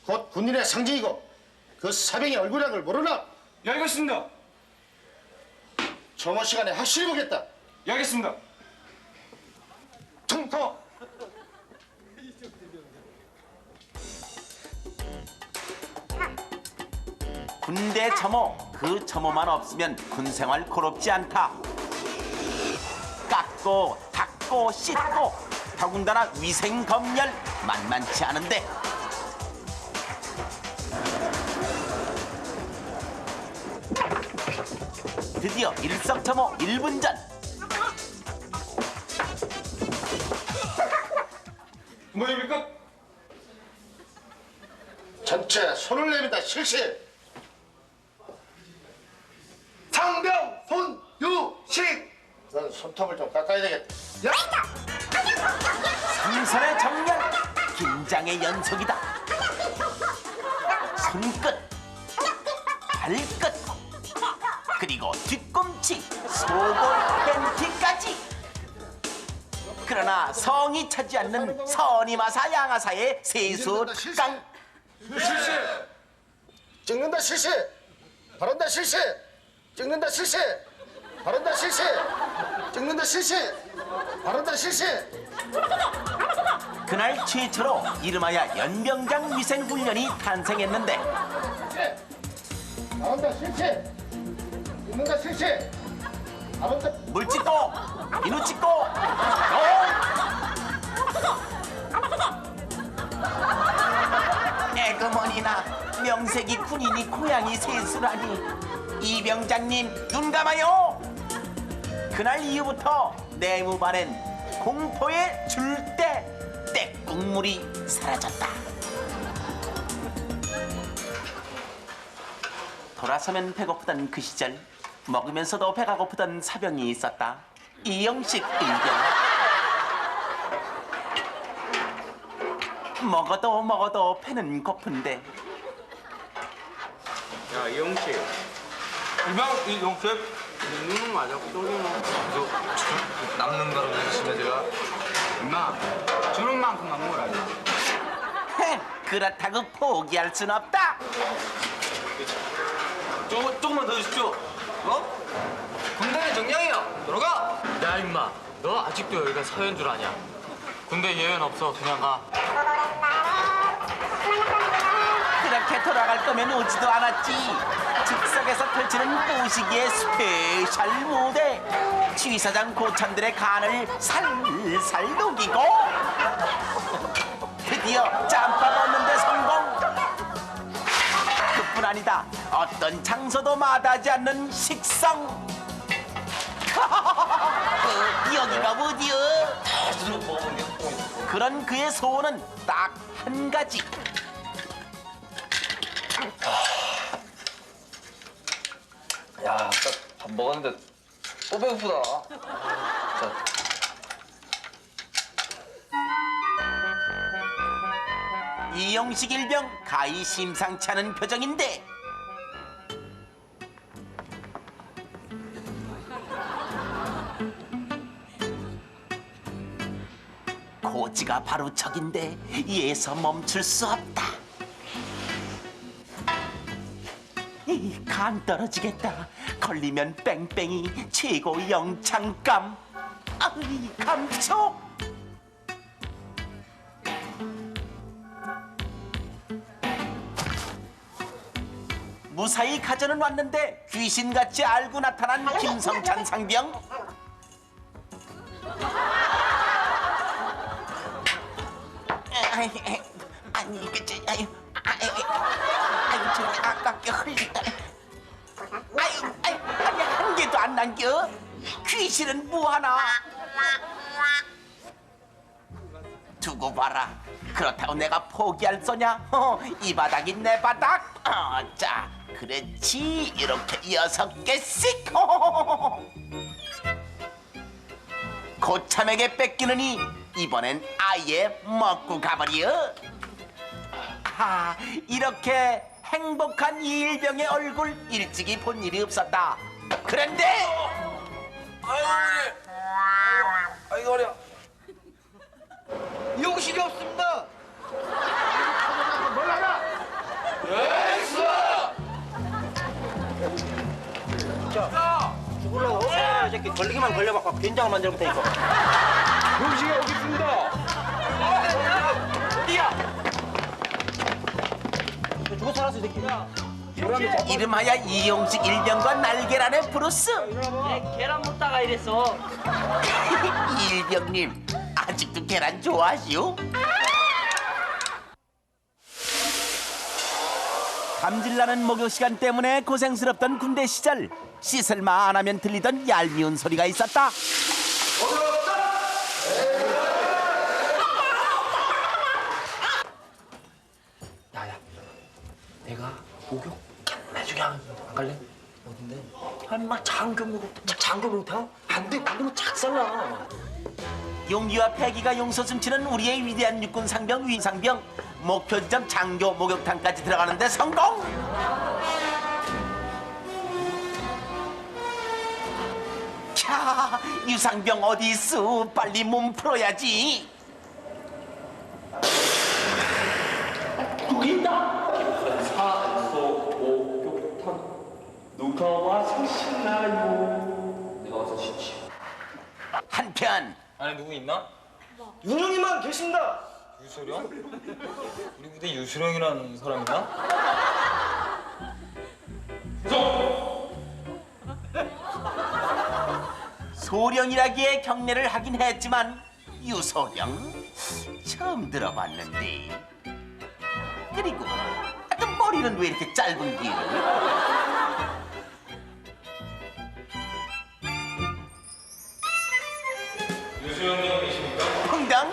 [SPEAKER 5] 곧 군인의 상징이고 그 사병의 얼굴이란 걸 모르나?
[SPEAKER 15] 예, 알겠습니다.
[SPEAKER 5] 점호 시간에 확실히 보겠다.
[SPEAKER 15] 예, 알겠습니다. 총터.
[SPEAKER 14] 군대 점호, 그 점호만 없으면 군생활 고롭지 않다. 깎고 닦고 씻고 더군다나 위생 검열 만만치 않은데. 드디어 일석점호 1분 전.
[SPEAKER 15] 뭐입니까?
[SPEAKER 5] 전체 손을 내민다. 실시. 상병 손유식. 넌 손톱을 좀 깎아야 되겠다. 야!
[SPEAKER 14] 상선의 정렬, 긴장의 연속이다. 손끝, 발끝, 그리고 뒤꿈치, 속옷, 팬티까지. 그러나 성이 차지 않는 선임하사 양하사의 세수 특강.
[SPEAKER 5] 실시. 찍는다 실시. 바른다 실시. 찍는다 실시. 바른다 실시. 찍는다 실시. 바른다 실시.
[SPEAKER 14] 그날 최초로 이름하여 연병장 위생훈련이 탄생했는데
[SPEAKER 5] 바른다 실시. 찍는다 실시. 바른다.
[SPEAKER 14] 물 찍고 비누 찍고 에그머니나 명색이 군인이 고양이 세수라니. 이병장님 눈 감아요. 그날 이후부터 내무반엔 공포의 줄대 떼국물이 사라졌다. 돌아서면 배고프던 그 시절, 먹으면서도 배가 고프던 사병이 있었다. 이영식 일병. 먹어도 배는 고픈데.
[SPEAKER 15] 야, 이용식. 이용식. 눈은 맞아. 쏘기는. 남는 거라고 해주시면 제가. 임마, 주는 만큼만 먹으라.
[SPEAKER 14] 그렇다고 포기할 순 없다.
[SPEAKER 15] 조금만 더 주십시오. 군대는 정량이야. 들어가. 야, 임마. 너 아직도 여기가 서현 줄 아냐? 군대 예외는 없어. 그냥 가.
[SPEAKER 14] 그렇게 돌아갈 거면 오지도 않았지. 즉석에서 펼치는 뽀시기의 스페셜 무대. 지휘사장 고참들의 간을 살살 녹이고 드디어 짬밥 얻는데 성공. 그뿐 아니다. 어떤 장소도 마다하지 않는 식성. 여기가 어디여? 그런 그의 소원은 딱 한 가지.
[SPEAKER 15] 야, 아까 밥 먹었는데 또 배고프다. 자.
[SPEAKER 14] 이영식 일병 가히 심상치 않은 표정인데 고지가 바로 적인데 이에서 멈출 수 없다. 간 떨어지겠다. 걸리면 뺑뺑이 최고 영창감. 아이 감촉. 무사히 가져는 왔는데 귀신같이 알고 나타난 김성찬 상병. 아니 그치 아유 저기 아깝게 흘린다. 아니 한 개도 안 남겨. 귀신은 뭐하나. 두고 봐라. 그렇다고 내가 포기할 소냐? 이 바닥이 내 바닥. 자, 그렇지. 이렇게 6개씩. 고참에게 뺏기느니 이번엔 아예 먹고 가버려. 이렇게 행복한 이일병의 얼굴 일찍이 본 일이 없었다. 그런데
[SPEAKER 16] 아이고 어려. 용실이 없습니다.
[SPEAKER 17] 자, 죽으려고. 이 새끼 걸리기만 걸려갖고 된장을 만들어 못하니까.
[SPEAKER 16] 용실이 여기 있습니다.
[SPEAKER 17] 어디야? 죽어 살았어 이 새끼가.
[SPEAKER 14] 이름하여 이용식 일병과 날계란의 브루스.
[SPEAKER 2] 계란 먹다가 이랬어.
[SPEAKER 14] 일병님 아직도 계란 좋아하시오? 감질나는 목욕 시간 때문에 고생스럽던 군대 시절 씻을만 안 하면 들리던 얄미운 소리가 있었다.
[SPEAKER 17] 내가 목욕 나중에 안 갈래? 어딘데? 한마 장교목욕탕? 안 돼, 그러면 작살나.
[SPEAKER 14] 용기와 패기가 용솟음치는 우리의 위대한 육군 상병 위상병. 목표 지점 장교 목욕탕까지 들어가는데 성공! 캬, 유상병 어디 있어? 빨리 몸 풀어야지.
[SPEAKER 17] 여기 있다. 산소 목욕탕. 누가 와서 신나요? 내가 와서 신지.
[SPEAKER 14] 한편
[SPEAKER 15] 안에 누구 있나?
[SPEAKER 17] 윤영이만 계신다.
[SPEAKER 15] 유소령? 우리 부대 유소령이라는 사람 있나?
[SPEAKER 14] 소령이라기에 경례를 하긴 했지만 유소령? 처음 들어봤는데. 그리고 또 머리는 왜 이렇게 짧은 길?
[SPEAKER 15] 유소령님이십니까?
[SPEAKER 14] 황당?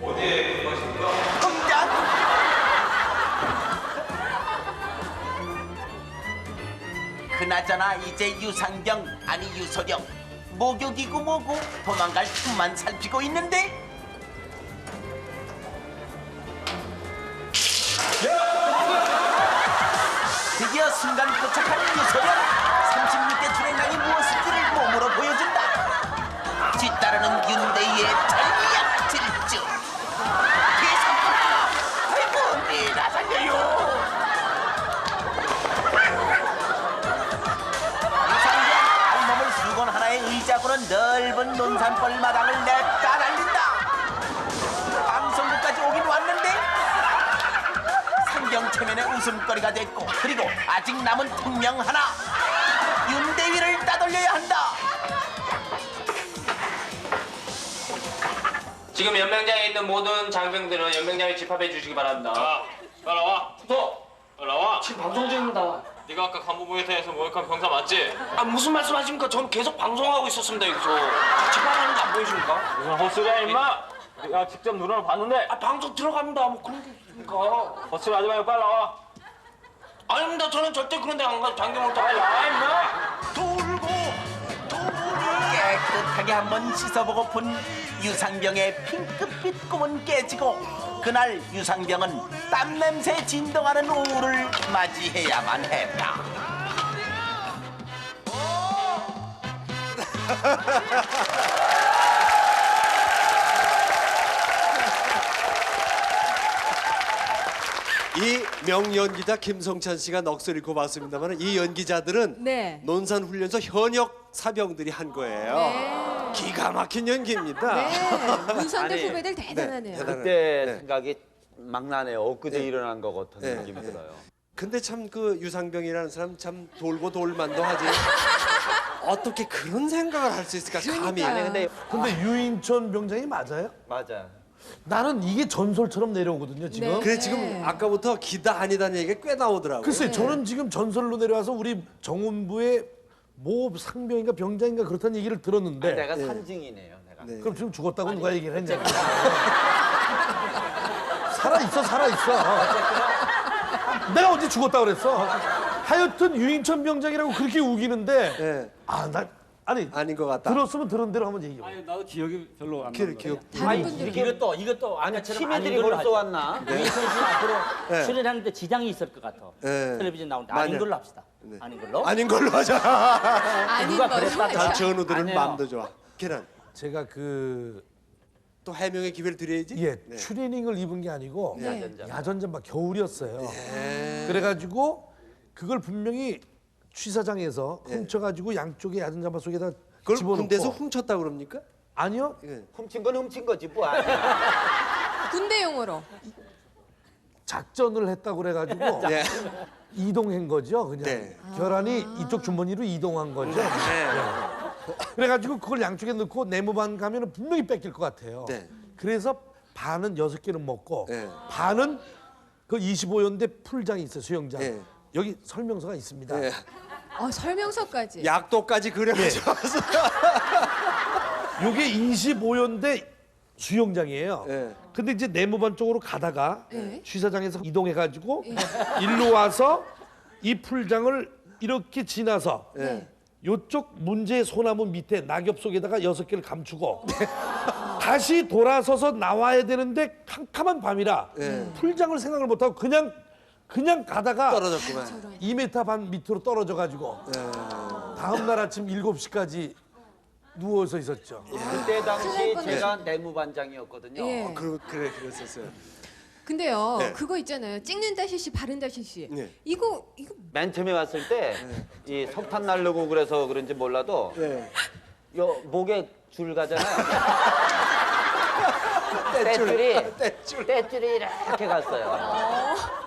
[SPEAKER 15] 어디에 근무하십니까?
[SPEAKER 14] 황당? 그나저나 이제 유상병 아니 유소령 목욕이고 뭐고 도망갈 틈만 살피고 있는데 드디어 순간 도착한 유소령 36대 준행랑이 무엇인지를 몸으로 보여준다. 뒤따르는 윤대희의 전략 질주. 계속하라. 아이고 내나 살려요. 몸을 수건 하나의 의자고는 넓은 논산벌 마당을 냅다 달린다. 방송국까지 오긴 왔는데 상경 체면의 웃음거리가 됐고 그리고 아직 남은 특명 하나 윤대위를 따돌려야 한다.
[SPEAKER 15] 지금 연명장에 있는 모든 장병들은 연명장에 집합해 주시기 바랍니다. 자, 빨리 나와. 또 빨리 나와.
[SPEAKER 17] 지금 방송 중입니다.
[SPEAKER 15] 네가 아까 간부모욕탕에서 모욕한 병사 맞지?
[SPEAKER 17] 아 무슨 말씀하십니까? 전 계속 방송하고 있었습니다 여기서. 집안하는 거 안 보이십니까?
[SPEAKER 15] 무슨 헛소리야 임마. 내가 직접 눈으로 봤는데.
[SPEAKER 17] 아 방송 들어갑니다. 뭐 그런 게 있습니까?
[SPEAKER 15] 헛소리 하지 말고 빨리 나와.
[SPEAKER 17] 아닙니다. 저는 절대 그런 데 안 가서 장경호탕.
[SPEAKER 15] 빨리 나와 임마.
[SPEAKER 14] 돌고 깨끗하게 한번 씻어보고픈 유상병의 핑크빛 꿈은 깨지고 그날 유상병은 땀냄새 진동하는 오후를 맞이해야만 했다.
[SPEAKER 3] 이 명연기자 김성찬 씨가 넋을 잃고 봤습니다만 이 연기자들은
[SPEAKER 4] 네.
[SPEAKER 3] 논산훈련소 현역 사병들이 한 거예요.
[SPEAKER 4] 네.
[SPEAKER 3] 기가 막힌 연기입니다.
[SPEAKER 4] 네. 문선대
[SPEAKER 17] 아니,
[SPEAKER 4] 후배들 대단하네요.
[SPEAKER 3] 대단하네.
[SPEAKER 17] 그때
[SPEAKER 3] 네.
[SPEAKER 17] 생각이
[SPEAKER 6] 막 나네요. 엊그제 일어난 것 같은 느낌이 들어요.
[SPEAKER 3] 근데 참 그 유상병이라는 사람 참 돌고 돌만도 하지. 어떻게 그런 생각을 할 수 있을까 감히.
[SPEAKER 6] 근데
[SPEAKER 18] 유인천 병장이 맞아요?
[SPEAKER 6] 맞아.
[SPEAKER 18] 나는 이게 전설처럼 내려오거든요 지금.
[SPEAKER 3] 그래 지금 아까부터 기다 아니다는 얘기가 꽤 나오더라고요.
[SPEAKER 18] 글쎄 저는 지금 전설로 내려와서 우리 정훈부의 뭐 상병인가 병장인가 그렇다는 얘기를 들었는데.
[SPEAKER 6] 내가 산증이네요. 내가.
[SPEAKER 18] 그럼 지금 죽었다고 누가 얘기를 했냐? 살아있어. 내가 언제 죽었다 그랬어? 하여튼 유인천 병장이라고 그렇게 우기는데
[SPEAKER 3] 아닌 것 같다.
[SPEAKER 18] 들었으면 들은 대로 한번 얘기해.
[SPEAKER 13] 아니 나도 기억이 별로 안 나는
[SPEAKER 3] 기억.
[SPEAKER 7] 이것도 아까처럼
[SPEAKER 6] 시민들이
[SPEAKER 7] 아닌 걸로
[SPEAKER 6] 벌써
[SPEAKER 7] 하죠.
[SPEAKER 6] 왔나?
[SPEAKER 7] 유인천 씨는 앞으로 출연하는데 지장이 있을 것 같아.
[SPEAKER 3] 네.
[SPEAKER 7] 텔레비전 나오는데
[SPEAKER 3] 맞아요.
[SPEAKER 7] 아닌 걸로 합시다. 아닌 걸로?
[SPEAKER 3] 아닌 걸로 하자.
[SPEAKER 4] 아닌
[SPEAKER 7] 누가
[SPEAKER 4] 걸로
[SPEAKER 7] 그랬다.
[SPEAKER 4] 하자.
[SPEAKER 3] 전우들은
[SPEAKER 7] 아니에요.
[SPEAKER 3] 마음도 좋아. 계란.
[SPEAKER 18] 제가
[SPEAKER 3] 또 해명의 기회를 드려야지.
[SPEAKER 18] 트레이닝을 입은 게 아니고
[SPEAKER 4] 네.
[SPEAKER 18] 야전잠바 겨울이었어요. 그래가지고 그걸 분명히 취사장에서 훔쳐가지고 양쪽에 야전잠바 속에다
[SPEAKER 3] 그걸
[SPEAKER 18] 집어넣고.
[SPEAKER 3] 군대에서 훔쳤다 그럽니까?
[SPEAKER 18] 아니요.
[SPEAKER 6] 훔친 건 훔친 거지 뭐.
[SPEAKER 4] 군대 용어로.
[SPEAKER 18] 작전을 했다고 그래가지고 이동한 거죠. 그냥 결안이 이쪽 주머니로 이동한 거죠. 그래가지고 그걸 양쪽에 넣고 네모반 가면은 분명히 뺏길 것 같아요. 그래서 반은 6개는 먹고 반은 그 25연대 풀장이 있어요. 수영장. 여기 설명서가 있습니다.
[SPEAKER 4] 설명서까지.
[SPEAKER 3] 약도까지 그려가지고.
[SPEAKER 18] 요게 25연대 수영장이에요. 근데 이제 네모반 쪽으로 가다가 취사장에서 이동해가지고 일로 와서 이 풀장을 이렇게 지나서 요쪽 문제 소나무 밑에 낙엽 속에다가 6개를 감추고 다시 돌아서서 나와야 되는데 캄캄한 밤이라 풀장을 생각을 못하고 그냥 가다가
[SPEAKER 3] 떨어졌구만.
[SPEAKER 18] 2m 반 밑으로 떨어져가지고 다음 날 아침 7시까지 누워서 있었죠.
[SPEAKER 6] 그때 당시 제가 내무반장이었거든요.
[SPEAKER 3] 그래 그랬었어요.
[SPEAKER 4] 근데요, 그거 있잖아요. 찍는다 실시, 바른다 실시. 이거
[SPEAKER 6] 맨 처음에 왔을 때 이 석탄 날르고 그래서 그런지 몰라도 요 목에 줄 가잖아요. 떼줄이 이렇게 갔어요.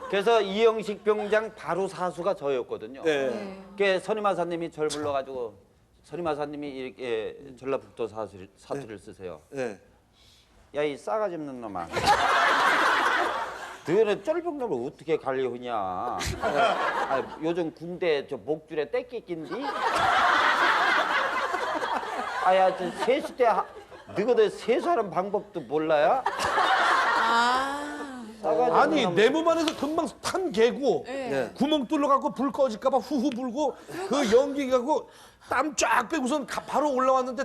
[SPEAKER 6] 그래서 이영식 병장 바로 사수가 저였거든요. 그 선임하사님이 절 불러가지고 선임하사님이 이렇게 전라북도 사투리를 쓰세요. 야 이 싸가지 없는 놈아. 너는 쫄병놈을 어떻게 관리하냐? 요즘 군대 저 목줄에 떼끼 낀디? 아야 저 세수 때 너희들 세수하는 방법도 몰라야?
[SPEAKER 18] 아니 네모반에서 금방 탄 개고 구멍 뚫려갖고 불 꺼질까봐 후후 불고 그 연기 가고 땀 쫙 빼고선 바로 올라왔는데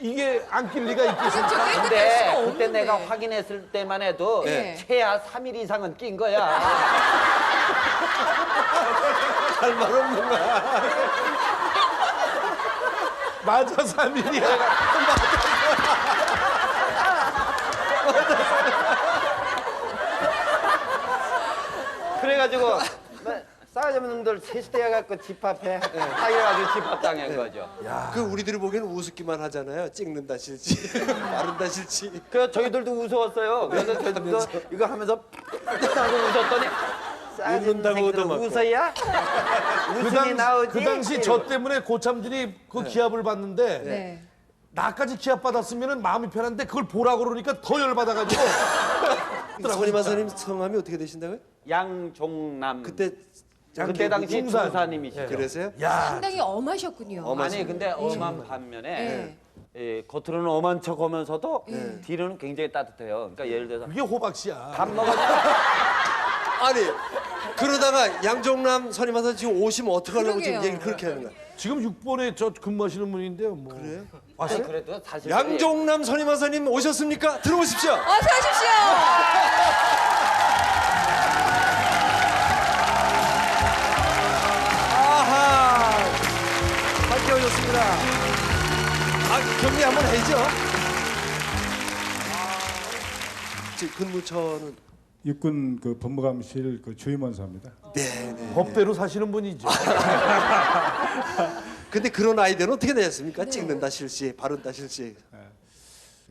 [SPEAKER 18] 이게 안 낄 리가 있겠습니까?
[SPEAKER 6] 근데 그때 내가 확인했을 때만 해도 최하 3일 이상은 낀 거야.
[SPEAKER 3] 할 말 없는 거야.
[SPEAKER 18] 맞아 3일이야.
[SPEAKER 6] 그래가지고 싸가지 없는 놈들 세수대 갖고 집합해 하여가지고 집합당한 거죠.
[SPEAKER 3] 그 우리들이 보기에는 우습기만 하잖아요. 찍는다 실지, 바른다 실지.
[SPEAKER 6] 그래서 저희들도 무서웠어요. 그래서 저희들도 이거 하면서 하고 웃었더니 싸가지 없는 새끼들 웃어야? 웃음이 나오지?
[SPEAKER 18] 그 당시 저 때문에 고참들이 그 기합을 받는데 나까지 기합 받았으면 마음이 편한데 그걸 보라고 그러니까 더 열받아가지고.
[SPEAKER 3] 선임하사님 성함이 어떻게 되신다고요?
[SPEAKER 6] 양종남.
[SPEAKER 3] 그때
[SPEAKER 6] 당시 중사님이시죠.
[SPEAKER 3] 그래서요?
[SPEAKER 4] 상당히 엄하셨군요.
[SPEAKER 6] 아니 근데 엄한 반면에 겉으로는 엄한 척하면서도 뒤로는 굉장히 따뜻해요. 그러니까 예를 들어서
[SPEAKER 18] 그게 호박씨야.
[SPEAKER 6] 밥 먹었냐?
[SPEAKER 3] 아니 그러다가 양종남 선임하사 지금 오시면 어떡하려고 지금 얘기를 그렇게 하는 거야?
[SPEAKER 18] 지금 6번에 저 근무하시는 분인데요. 뭐.
[SPEAKER 3] 그래요?
[SPEAKER 18] 왔어요?
[SPEAKER 6] 그래도 사실
[SPEAKER 3] 양종남 선임하사님 오셨습니까? 들어오십시오.
[SPEAKER 4] 어서 오십시오.
[SPEAKER 3] 아하, 함께 오셨습니다. 격리 한번 해야죠. 지금 근무처는
[SPEAKER 19] 육군 그 법무감실 그 주임원사입니다.
[SPEAKER 3] 네.
[SPEAKER 18] 법대로 사시는 분이죠.
[SPEAKER 3] 근데 그런 아이디어는 어떻게 되셨습니까? 찍는다 실시, 바른다 실시.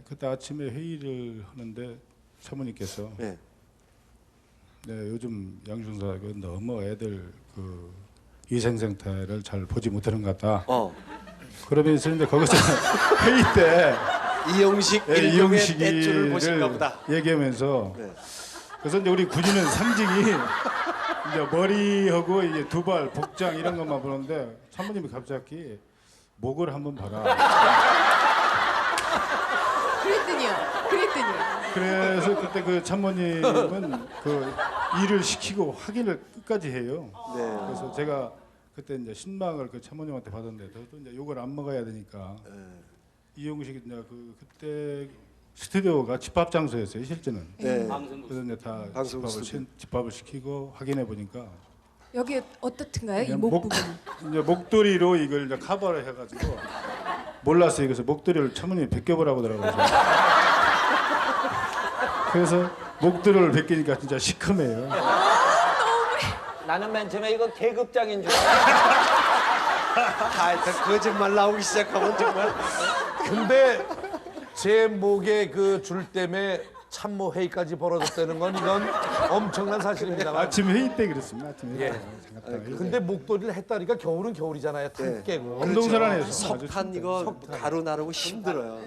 [SPEAKER 19] 그때 아침에 회의를 하는데 사모님께서 네, 요즘 양준사가 너무 애들 그 위생 상태를 잘 보지 못하는 것 같다. 그러면서 이제 거기서 회의 때
[SPEAKER 3] 이용식 일종의 탯줄을 보신가 보다.
[SPEAKER 19] 얘기하면서 그래서 이제 우리 군인은 상징이 이제 머리하고 이제 두발, 복장 이런 것만 보는데 참모님이 갑자기 목을 한번 봐라.
[SPEAKER 4] 그랬더니요.
[SPEAKER 19] 그래서 그때 그 참모님은 그 일을 시키고 확인을 끝까지 해요. 그래서 제가 그때 이제 신망을 그 참모님한테 받았는데 저도 이제 욕을 안 먹어야 되니까 이용식이 이제 그때 스튜디오가 집합 장소였어요 실제는. 그래서 이제 다 집합을 시키고 확인해 보니까
[SPEAKER 4] 여기 어떻든가요? 이 목 부분.
[SPEAKER 19] 이제 목도리로 이걸 이제 커버를 해가지고 몰랐어요. 그래서 목도리를 참모님이 벗겨보라고 하더라고요. 그래서 목도리를 벗기니까 진짜 시커매요.
[SPEAKER 17] 나는 맨 처음에 이거 계급장인 줄
[SPEAKER 3] 하여튼 거짓말 나오기 시작하면 정말.
[SPEAKER 18] 근데 제 목에 그 줄 때문에 참모 회의까지 벌어졌다는 건 이건 엄청난 사실입니다.
[SPEAKER 19] 아침 회의 때 그랬습니다. 아침 회의 때.
[SPEAKER 18] 근데 목도리를 했다니까 겨울은 겨울이잖아요. 탄 깨고.
[SPEAKER 19] 운동선 안에서
[SPEAKER 3] 석탄 이거 가루 나르고 힘들어요.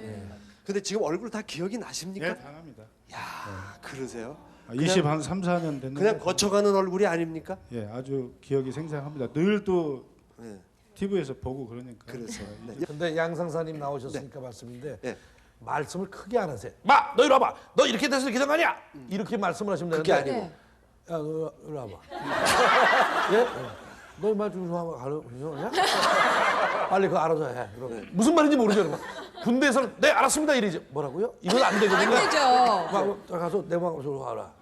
[SPEAKER 3] 근데 지금 얼굴 다 기억이 나십니까?
[SPEAKER 19] 네, 당합니다.
[SPEAKER 3] 야, 그러세요?
[SPEAKER 19] 20 한 3, 4년 됐는데
[SPEAKER 3] 그냥 거쳐가는 얼굴이 아닙니까?
[SPEAKER 19] 예, 아주 기억이 생생합니다. 늘 또 TV에서 보고 그러니까.
[SPEAKER 3] 그래서.
[SPEAKER 18] 근데 양상사님 나오셨으니까 말씀인데 말씀을 크게 안 하세요. 마, 너 이리 와봐. 너 이렇게 돼서 이렇게 된 거 아니야? 이렇게 말씀을 하시면 되는데.
[SPEAKER 3] 그게 아니고.
[SPEAKER 18] 야, 너 이리 와봐. 예? 너 말 좀 알아? 빨리 그거 알아서 해. 그럼. 무슨 말인지 모르죠. 그러면. 군대에서는 네 알았습니다 이러지. 뭐라고요? 이건 안 되거든요.
[SPEAKER 4] 안 되죠.
[SPEAKER 18] 가서 내 방으로 와라.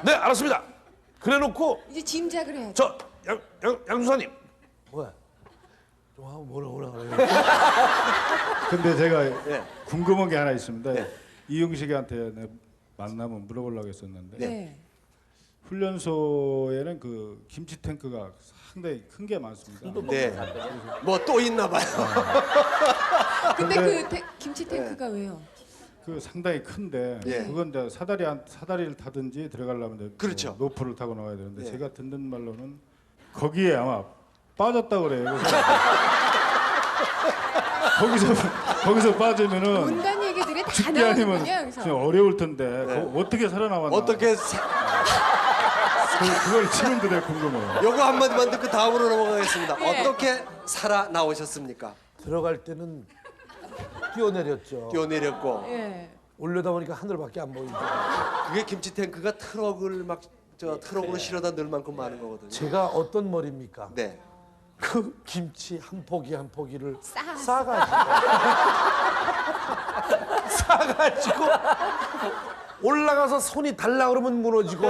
[SPEAKER 18] 네 알았습니다. 그래놓고
[SPEAKER 4] 이제 짐작을 해야죠.
[SPEAKER 18] 저 양수사님 뭐야? 좀 하고 뭐라 그래.
[SPEAKER 19] 근데 제가 궁금한 게 하나 있습니다. 이용식이한테 만나면 물어보려고 했었는데 훈련소에는 그 김치 탱크가 상당히 큰 게 많습니다.
[SPEAKER 3] 네. 뭐 또 있나 봐요.
[SPEAKER 4] 근데 그 김치 탱크가 왜요?
[SPEAKER 19] 그 상당히 큰데 그건 이제 사다리를 타든지 들어가려면
[SPEAKER 3] 그렇죠.
[SPEAKER 19] 로프를 타고 나와야 되는데 제가 듣는 말로는 거기에 아마 빠졌다 그래요. 거기서 빠지면은
[SPEAKER 4] 온갖 얘기들이 다
[SPEAKER 19] 죽기 아니면
[SPEAKER 4] 나오는군요 여기서.
[SPEAKER 19] 좀 어려울 텐데 어떻게 살아나왔나?
[SPEAKER 3] 어떻게
[SPEAKER 19] 그걸 지금도 내가 궁금해요.
[SPEAKER 3] 요거 한마디만 듣고 다음으로 넘어가겠습니다. 어떻게 살아나오셨습니까?
[SPEAKER 18] 들어갈 때는 뛰어내렸죠.
[SPEAKER 3] 뛰어내렸고
[SPEAKER 18] 올려다 보니까 하늘밖에 안 보이고.
[SPEAKER 3] 그게 김치 탱크가 트럭을 막 트럭으로 실어다 넣을 만큼 많은 거거든요.
[SPEAKER 18] 제가 어떤 머리입니까?
[SPEAKER 3] 네.
[SPEAKER 18] 그 김치 한 포기 한 포기를 싸가지고 올라가서 손이 달라 그러면 무너지고.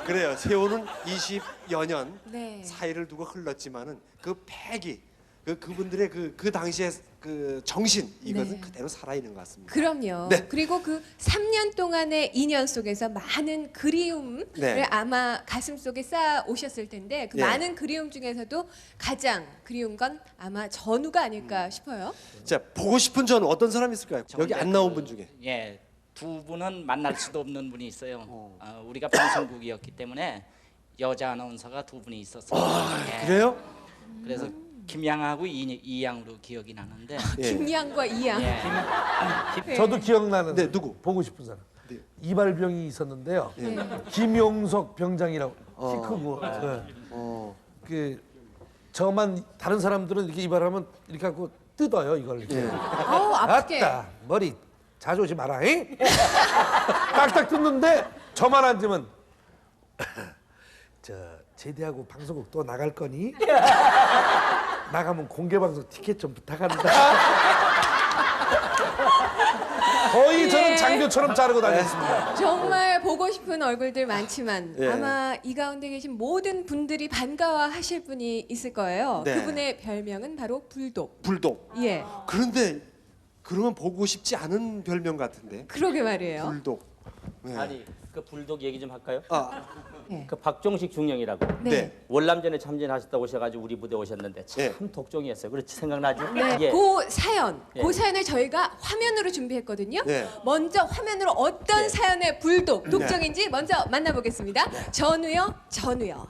[SPEAKER 3] 그래요. 세월은 20여 년 사이를 두고 흘렀지만은 그 패기, 그분들의 그 당시의 그 정신 이것은 그대로 살아 있는 것 같습니다.
[SPEAKER 4] 그럼요. 그리고 그 3년 동안의 인연 속에서 많은 그리움을 아마 가슴 속에 쌓아 오셨을 텐데 그 많은 그리움 중에서도 가장 그리운 건 아마 전우가 아닐까 싶어요.
[SPEAKER 3] 자, 보고 싶은 전우 어떤 사람이 있을까요? 여기 안 나온 분 중에.
[SPEAKER 2] 예, 두 분은 만날 수도 없는 분이 있어요. 우리가 방송국이었기 때문에 여자 아나운서가 두 분이 있었어요.
[SPEAKER 3] 그래요?
[SPEAKER 2] 그래서 김양하고 이양으로 기억이 나는데.
[SPEAKER 4] 김양과 이양.
[SPEAKER 18] 저도 기억나는데
[SPEAKER 3] 누구?
[SPEAKER 18] 보고 싶은 사람. 이발병이 있었는데요. 김용석 병장이라고 키 크고. 그 저만 다른 사람들은 이렇게 이발하면 이렇게 갖고 뜯어요 이걸 이렇게.
[SPEAKER 4] 아프게.
[SPEAKER 18] 아따 머리 자주 오지 마라. 잉? 딱딱 뜯는데 저만 앉으면 저 제대하고 방송국 또 나갈 거니? 나가면 공개 방송 티켓 좀 부탁한다. 거의 저는 장교처럼 자르고 다녔습니다.
[SPEAKER 4] 정말 보고 싶은 얼굴들 많지만
[SPEAKER 3] 예.
[SPEAKER 4] 아마 이 가운데 계신 모든 분들이 반가워하실 분이 있을 거예요.
[SPEAKER 3] 네.
[SPEAKER 4] 그분의 별명은 바로 불독.
[SPEAKER 3] 불독.
[SPEAKER 4] 예.
[SPEAKER 3] 그런데 그러면 보고 싶지 않은 별명 같은데.
[SPEAKER 4] 그러게 말이에요.
[SPEAKER 3] 불독. 네.
[SPEAKER 7] 아니 그 불독 얘기 좀 할까요?
[SPEAKER 4] 네.
[SPEAKER 7] 그 박종식 중령이라고
[SPEAKER 4] 네.
[SPEAKER 7] 월남전에 참전하셨다 오셔가지고 우리 무대 오셨는데 참 독종이었어요. 그렇지 생각나죠?
[SPEAKER 4] 네,
[SPEAKER 7] 예.
[SPEAKER 4] 그 사연,
[SPEAKER 7] 예.
[SPEAKER 4] 그 사연을 저희가 화면으로 준비했거든요.
[SPEAKER 3] 네.
[SPEAKER 4] 먼저 화면으로 어떤 사연의 불독, 독종인지 먼저 만나보겠습니다. 전우요, 전우요.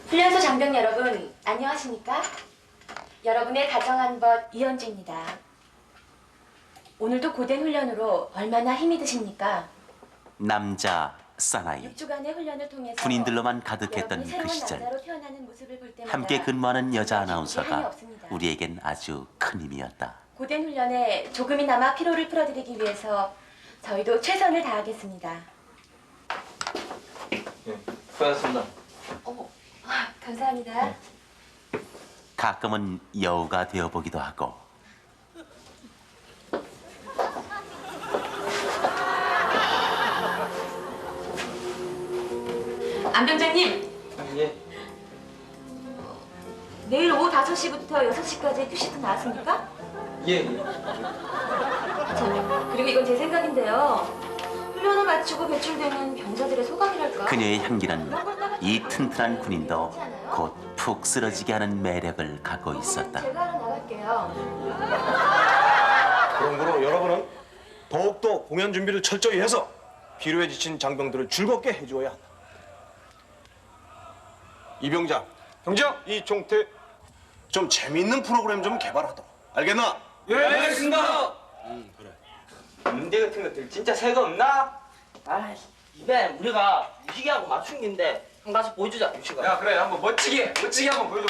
[SPEAKER 20] 훈련소 장병 여러분, 안녕하십니까? 여러분의 다정한 벗 이현주입니다. 오늘도 고된 훈련으로 얼마나 힘이 드십니까?
[SPEAKER 14] 남자 사나이
[SPEAKER 20] 6주간의 훈련을 통해서
[SPEAKER 14] 군인들로만 가득했던
[SPEAKER 20] 여러분이 새로운
[SPEAKER 14] 그 시절
[SPEAKER 20] 남자로 태어나는 모습을 볼 때마다
[SPEAKER 14] 함께 근무하는 여자
[SPEAKER 20] 한이
[SPEAKER 14] 아나운서가
[SPEAKER 20] 없습니다.
[SPEAKER 14] 우리에겐 아주 큰 힘이었다.
[SPEAKER 20] 고된 훈련에 조금이나마 피로를 풀어드리기 위해서 저희도 최선을 다하겠습니다.
[SPEAKER 15] 수고하셨습니다.
[SPEAKER 20] 감사합니다.
[SPEAKER 14] 가끔은 여우가 되어보기도 하고
[SPEAKER 20] 안병장님,
[SPEAKER 15] 예.
[SPEAKER 20] 내일 오후 5시부터 6시까지 큐시트 나왔습니까?
[SPEAKER 15] 예.
[SPEAKER 20] 그리고 이건 제 생각인데요. 훈련을 마치고 배출되는 병사들의 소감이랄까?
[SPEAKER 14] 그녀의 향기는 이 튼튼한 군인도 곧 푹 쓰러지게 하는 매력을 갖고 있었다.
[SPEAKER 20] 제가 하러 나갈게요.
[SPEAKER 21] 그러므로 여러분은 더욱더 공연 준비를 철저히 해서 피로에 지친 장병들을 즐겁게 해주어야 한다. 이병장, 병장, 이종태, 좀 재미있는 프로그램 좀 개발하도록. 알겠나?
[SPEAKER 15] 예, 알겠습니다.
[SPEAKER 21] 그래.
[SPEAKER 17] 문제 같은 것들 진짜 새가 없나? 아, 이게 우리가 무시기하고 맞춘 긴데 한 가서 보여주자, 유시가.
[SPEAKER 15] 야, 그래. 한번 멋지게 한번 보여줘.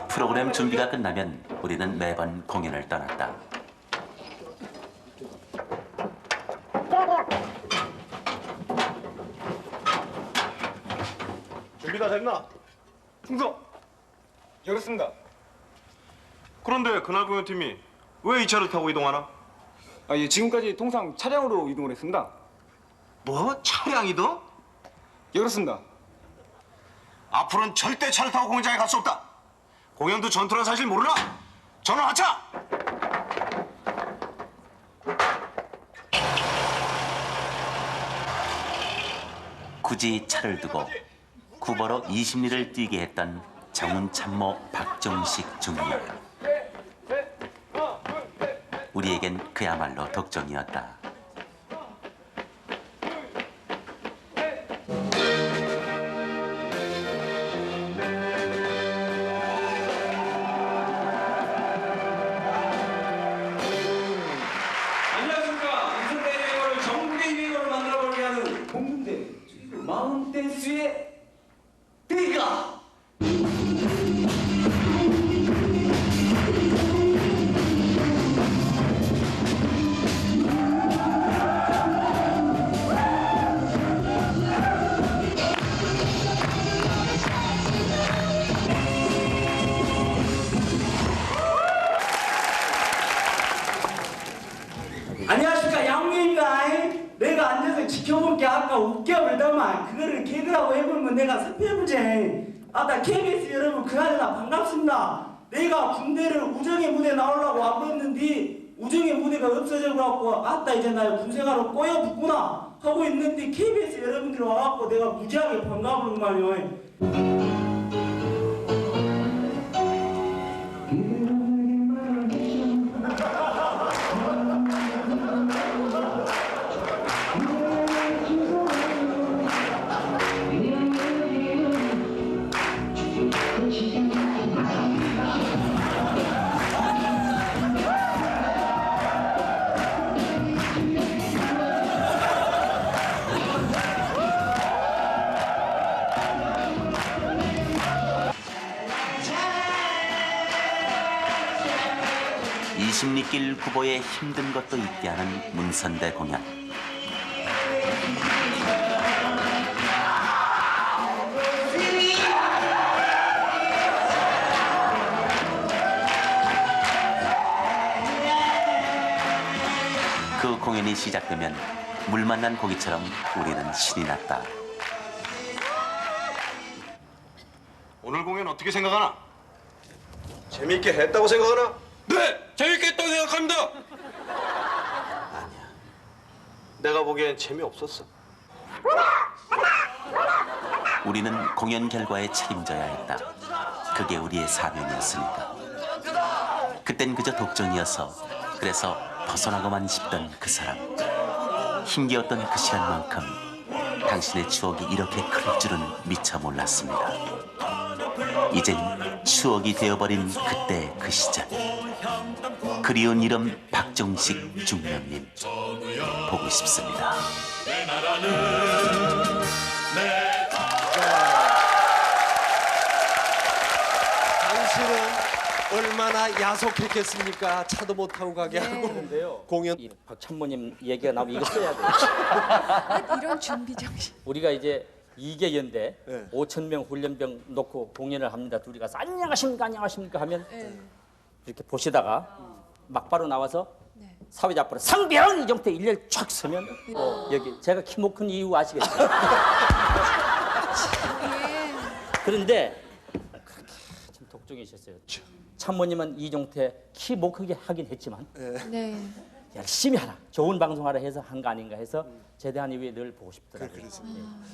[SPEAKER 14] 프로그램 준비가 끝나면 우리는 매번 공연을 떠났다.
[SPEAKER 21] 준비가 됐나? 충성!
[SPEAKER 16] 그렇습니다.
[SPEAKER 21] 그런데 그날 공연팀이 왜 이 차를 타고 이동하나?
[SPEAKER 16] 아, 예, 지금까지 통상 차량으로 이동을 했습니다.
[SPEAKER 21] 뭐? 차량 이동?
[SPEAKER 16] 예, 그렇습니다.
[SPEAKER 21] 앞으로는 절대 차를 타고 공연장에 갈 수 없다. 공연도 전투란 사실 모르나? 전원 하차!
[SPEAKER 14] 굳이 차를 두고 구보로 20리를 뛰게 했던 정훈 참모 박종식 중령. 우리에겐 그야말로 독종이었다.
[SPEAKER 22] 안녕하십니까. 인천대 유행어를 전국의 유행어를 만들어버리게 하는 공군대 마운틴스의 대가. 안녕하십니까. 양무입니다. 내가 앉아서 지켜볼게. 아까 웃겨불더만 그거를 개그라고 해보면 내가 섭해보지. 아따 KBS 여러분 그나저나 반갑습니다. 내가 군대를 우정의 무대 나오려고 와봤는데 우정의 무대가 없어져갖고 아따 이제 나 군생활로 꼬여붙구나 하고 있는데 KBS 여러분들이 와갖고 내가 무지하게 반가울만요.
[SPEAKER 14] 십리길 구보에 힘든 것도 있게 하는 문선대 공연. 그 공연이 시작되면 물 만난 고기처럼 우리는 신이 났다.
[SPEAKER 21] 오늘 공연 어떻게 생각하나? 재미있게 했다고 생각하나?
[SPEAKER 5] 네! 재밌게 했다고 생각합니다!
[SPEAKER 21] 내가 보기엔 재미없었어.
[SPEAKER 14] 우리는 공연 결과에 책임져야 했다. 그게 우리의 사명이었으니까. 그땐 그저 독종이어서 그래서 벗어나고만 싶던 그 사람. 힘겨웠던 그 시간만큼 당신의 추억이 이렇게 클 줄은 미처 몰랐습니다. 이젠 추억이 되어버린 그때 그 시절. 그리운 이름 박종식 중령님 보고 싶습니다.
[SPEAKER 3] 당신은 얼마나 야속했겠습니까? 차도 못 타고 가게 하고 공연.
[SPEAKER 7] 박 참모님 얘기가 나오면 이거 써야 돼요.
[SPEAKER 4] 이런 준비 정신.
[SPEAKER 7] 우리가 이제 2개 연대 5천 명 훈련병 놓고 공연을 합니다. 둘이 가서 안녕하십니까 안녕하십니까 하면 이렇게 보시다가 막바로 나와서 사회자 앞으로 상병 이정태 일렬 쫙 서면 여기 제가 키 못 큰 이유 아시겠죠? 그런데 그렇게 참 독종이셨어요. 참모님은 이종태 키 못 크게 하긴 했지만
[SPEAKER 4] 네.
[SPEAKER 7] 열심히 하라, 좋은 방송하라 해서 한 거 아닌가 해서 제대한 이후에 늘 보고 싶더라고요.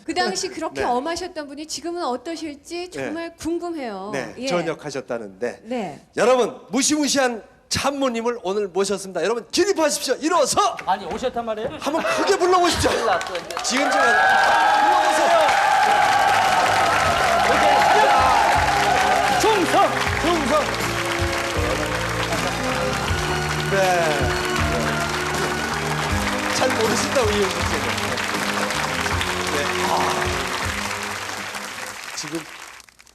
[SPEAKER 4] 그 당시 그렇게
[SPEAKER 3] 네.
[SPEAKER 4] 엄하셨던 분이 지금은 어떠실지 정말 궁금해요.
[SPEAKER 3] 네,
[SPEAKER 4] 예.
[SPEAKER 3] 전역하셨다는데
[SPEAKER 4] 네.
[SPEAKER 3] 여러분 무시무시한 참모님을 오늘 모셨습니다. 여러분 기립하십시오. 일어서
[SPEAKER 7] 아니 오셨단 말이에요?
[SPEAKER 3] 한번 크게 불러보십시오. 지금쯤에 불러보세요.
[SPEAKER 7] 충성!
[SPEAKER 3] 충성! 네. 잘 모르신다고 이용식 씨가. 네. 지금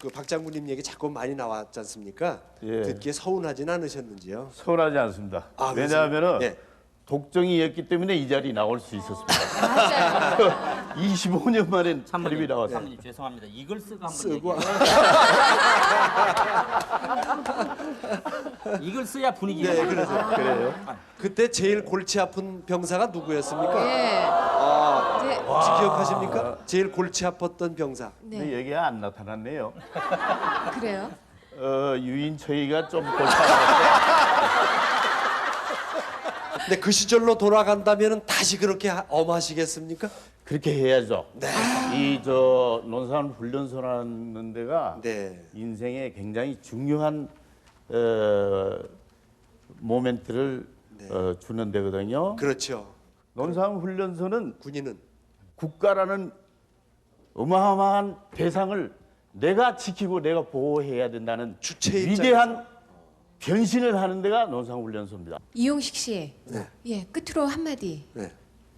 [SPEAKER 3] 그 박 장군님 얘기 자꾸 많이 나왔지 않습니까?
[SPEAKER 8] 예.
[SPEAKER 3] 듣기에 서운하진 않으셨는지요?
[SPEAKER 8] 서운하지 않습니다.
[SPEAKER 3] 아,
[SPEAKER 8] 왜냐하면은
[SPEAKER 3] 네.
[SPEAKER 8] 독종이었기 때문에 이 자리에 나올 수 있었습니다. 25년 만에 텔레비 나왔어요.
[SPEAKER 7] 참모님 죄송합니다. 이걸 쓰고 한번
[SPEAKER 3] 쓰고
[SPEAKER 7] 이걸 써야 분위기가
[SPEAKER 3] 네, 그래서
[SPEAKER 8] 그래요.
[SPEAKER 3] 그때 제일 골치 아픈 병사가 누구였습니까?
[SPEAKER 4] 예.
[SPEAKER 3] 혹시 기억하십니까? 제일 골치 아팠던 병사.
[SPEAKER 8] 근데 여기가 안 나타났네요.
[SPEAKER 4] 그래요?
[SPEAKER 8] 유인철이가 좀 골치아팠어요.
[SPEAKER 3] 근데 그 시절로 돌아간다면 다시 그렇게 엄하시겠습니까?
[SPEAKER 8] 그렇게 해야죠.
[SPEAKER 3] 네.
[SPEAKER 8] 이 저 논산 훈련소라는 데가
[SPEAKER 3] 네.
[SPEAKER 8] 인생에 굉장히 중요한 모멘트를 주는 데거든요.
[SPEAKER 3] 그렇죠.
[SPEAKER 8] 논산 훈련소는
[SPEAKER 3] 군인은
[SPEAKER 8] 국가라는 어마어마한 대상을 내가 지키고 내가 보호해야 된다는 위대한 변신을 하는 데가 논산훈련소입니다.
[SPEAKER 4] 이용식 씨,
[SPEAKER 3] 네.
[SPEAKER 4] 예 끝으로 한마디
[SPEAKER 18] 네.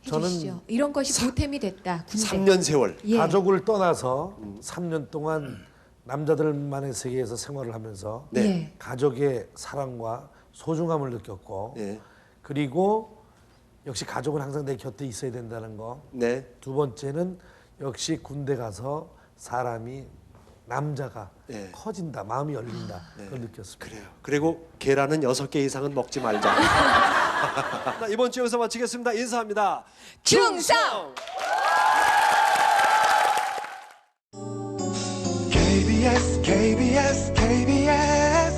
[SPEAKER 4] 해주시죠. 이런 것이 보탬이 됐다. 군대.
[SPEAKER 3] 3년 세월.
[SPEAKER 4] 예.
[SPEAKER 18] 가족을 떠나서 3년 동안 남자들만의 세계에서 생활을 하면서
[SPEAKER 3] 네.
[SPEAKER 18] 가족의 사랑과 소중함을 느꼈고
[SPEAKER 3] 네.
[SPEAKER 18] 그리고 역시 가족은 항상 내 곁에 있어야 된다는 거.
[SPEAKER 3] 네.
[SPEAKER 18] 두 번째는 역시 군대 가서 사람이 남자가
[SPEAKER 3] 네.
[SPEAKER 18] 커진다, 마음이 열린다. 그걸 느꼈습니다.
[SPEAKER 3] 그래요. 그리고 계란은 6개 이상은 먹지 말자. 이번 주 여기서 마치겠습니다. 인사합니다.
[SPEAKER 4] 충성!
[SPEAKER 11] KBS KBS KBS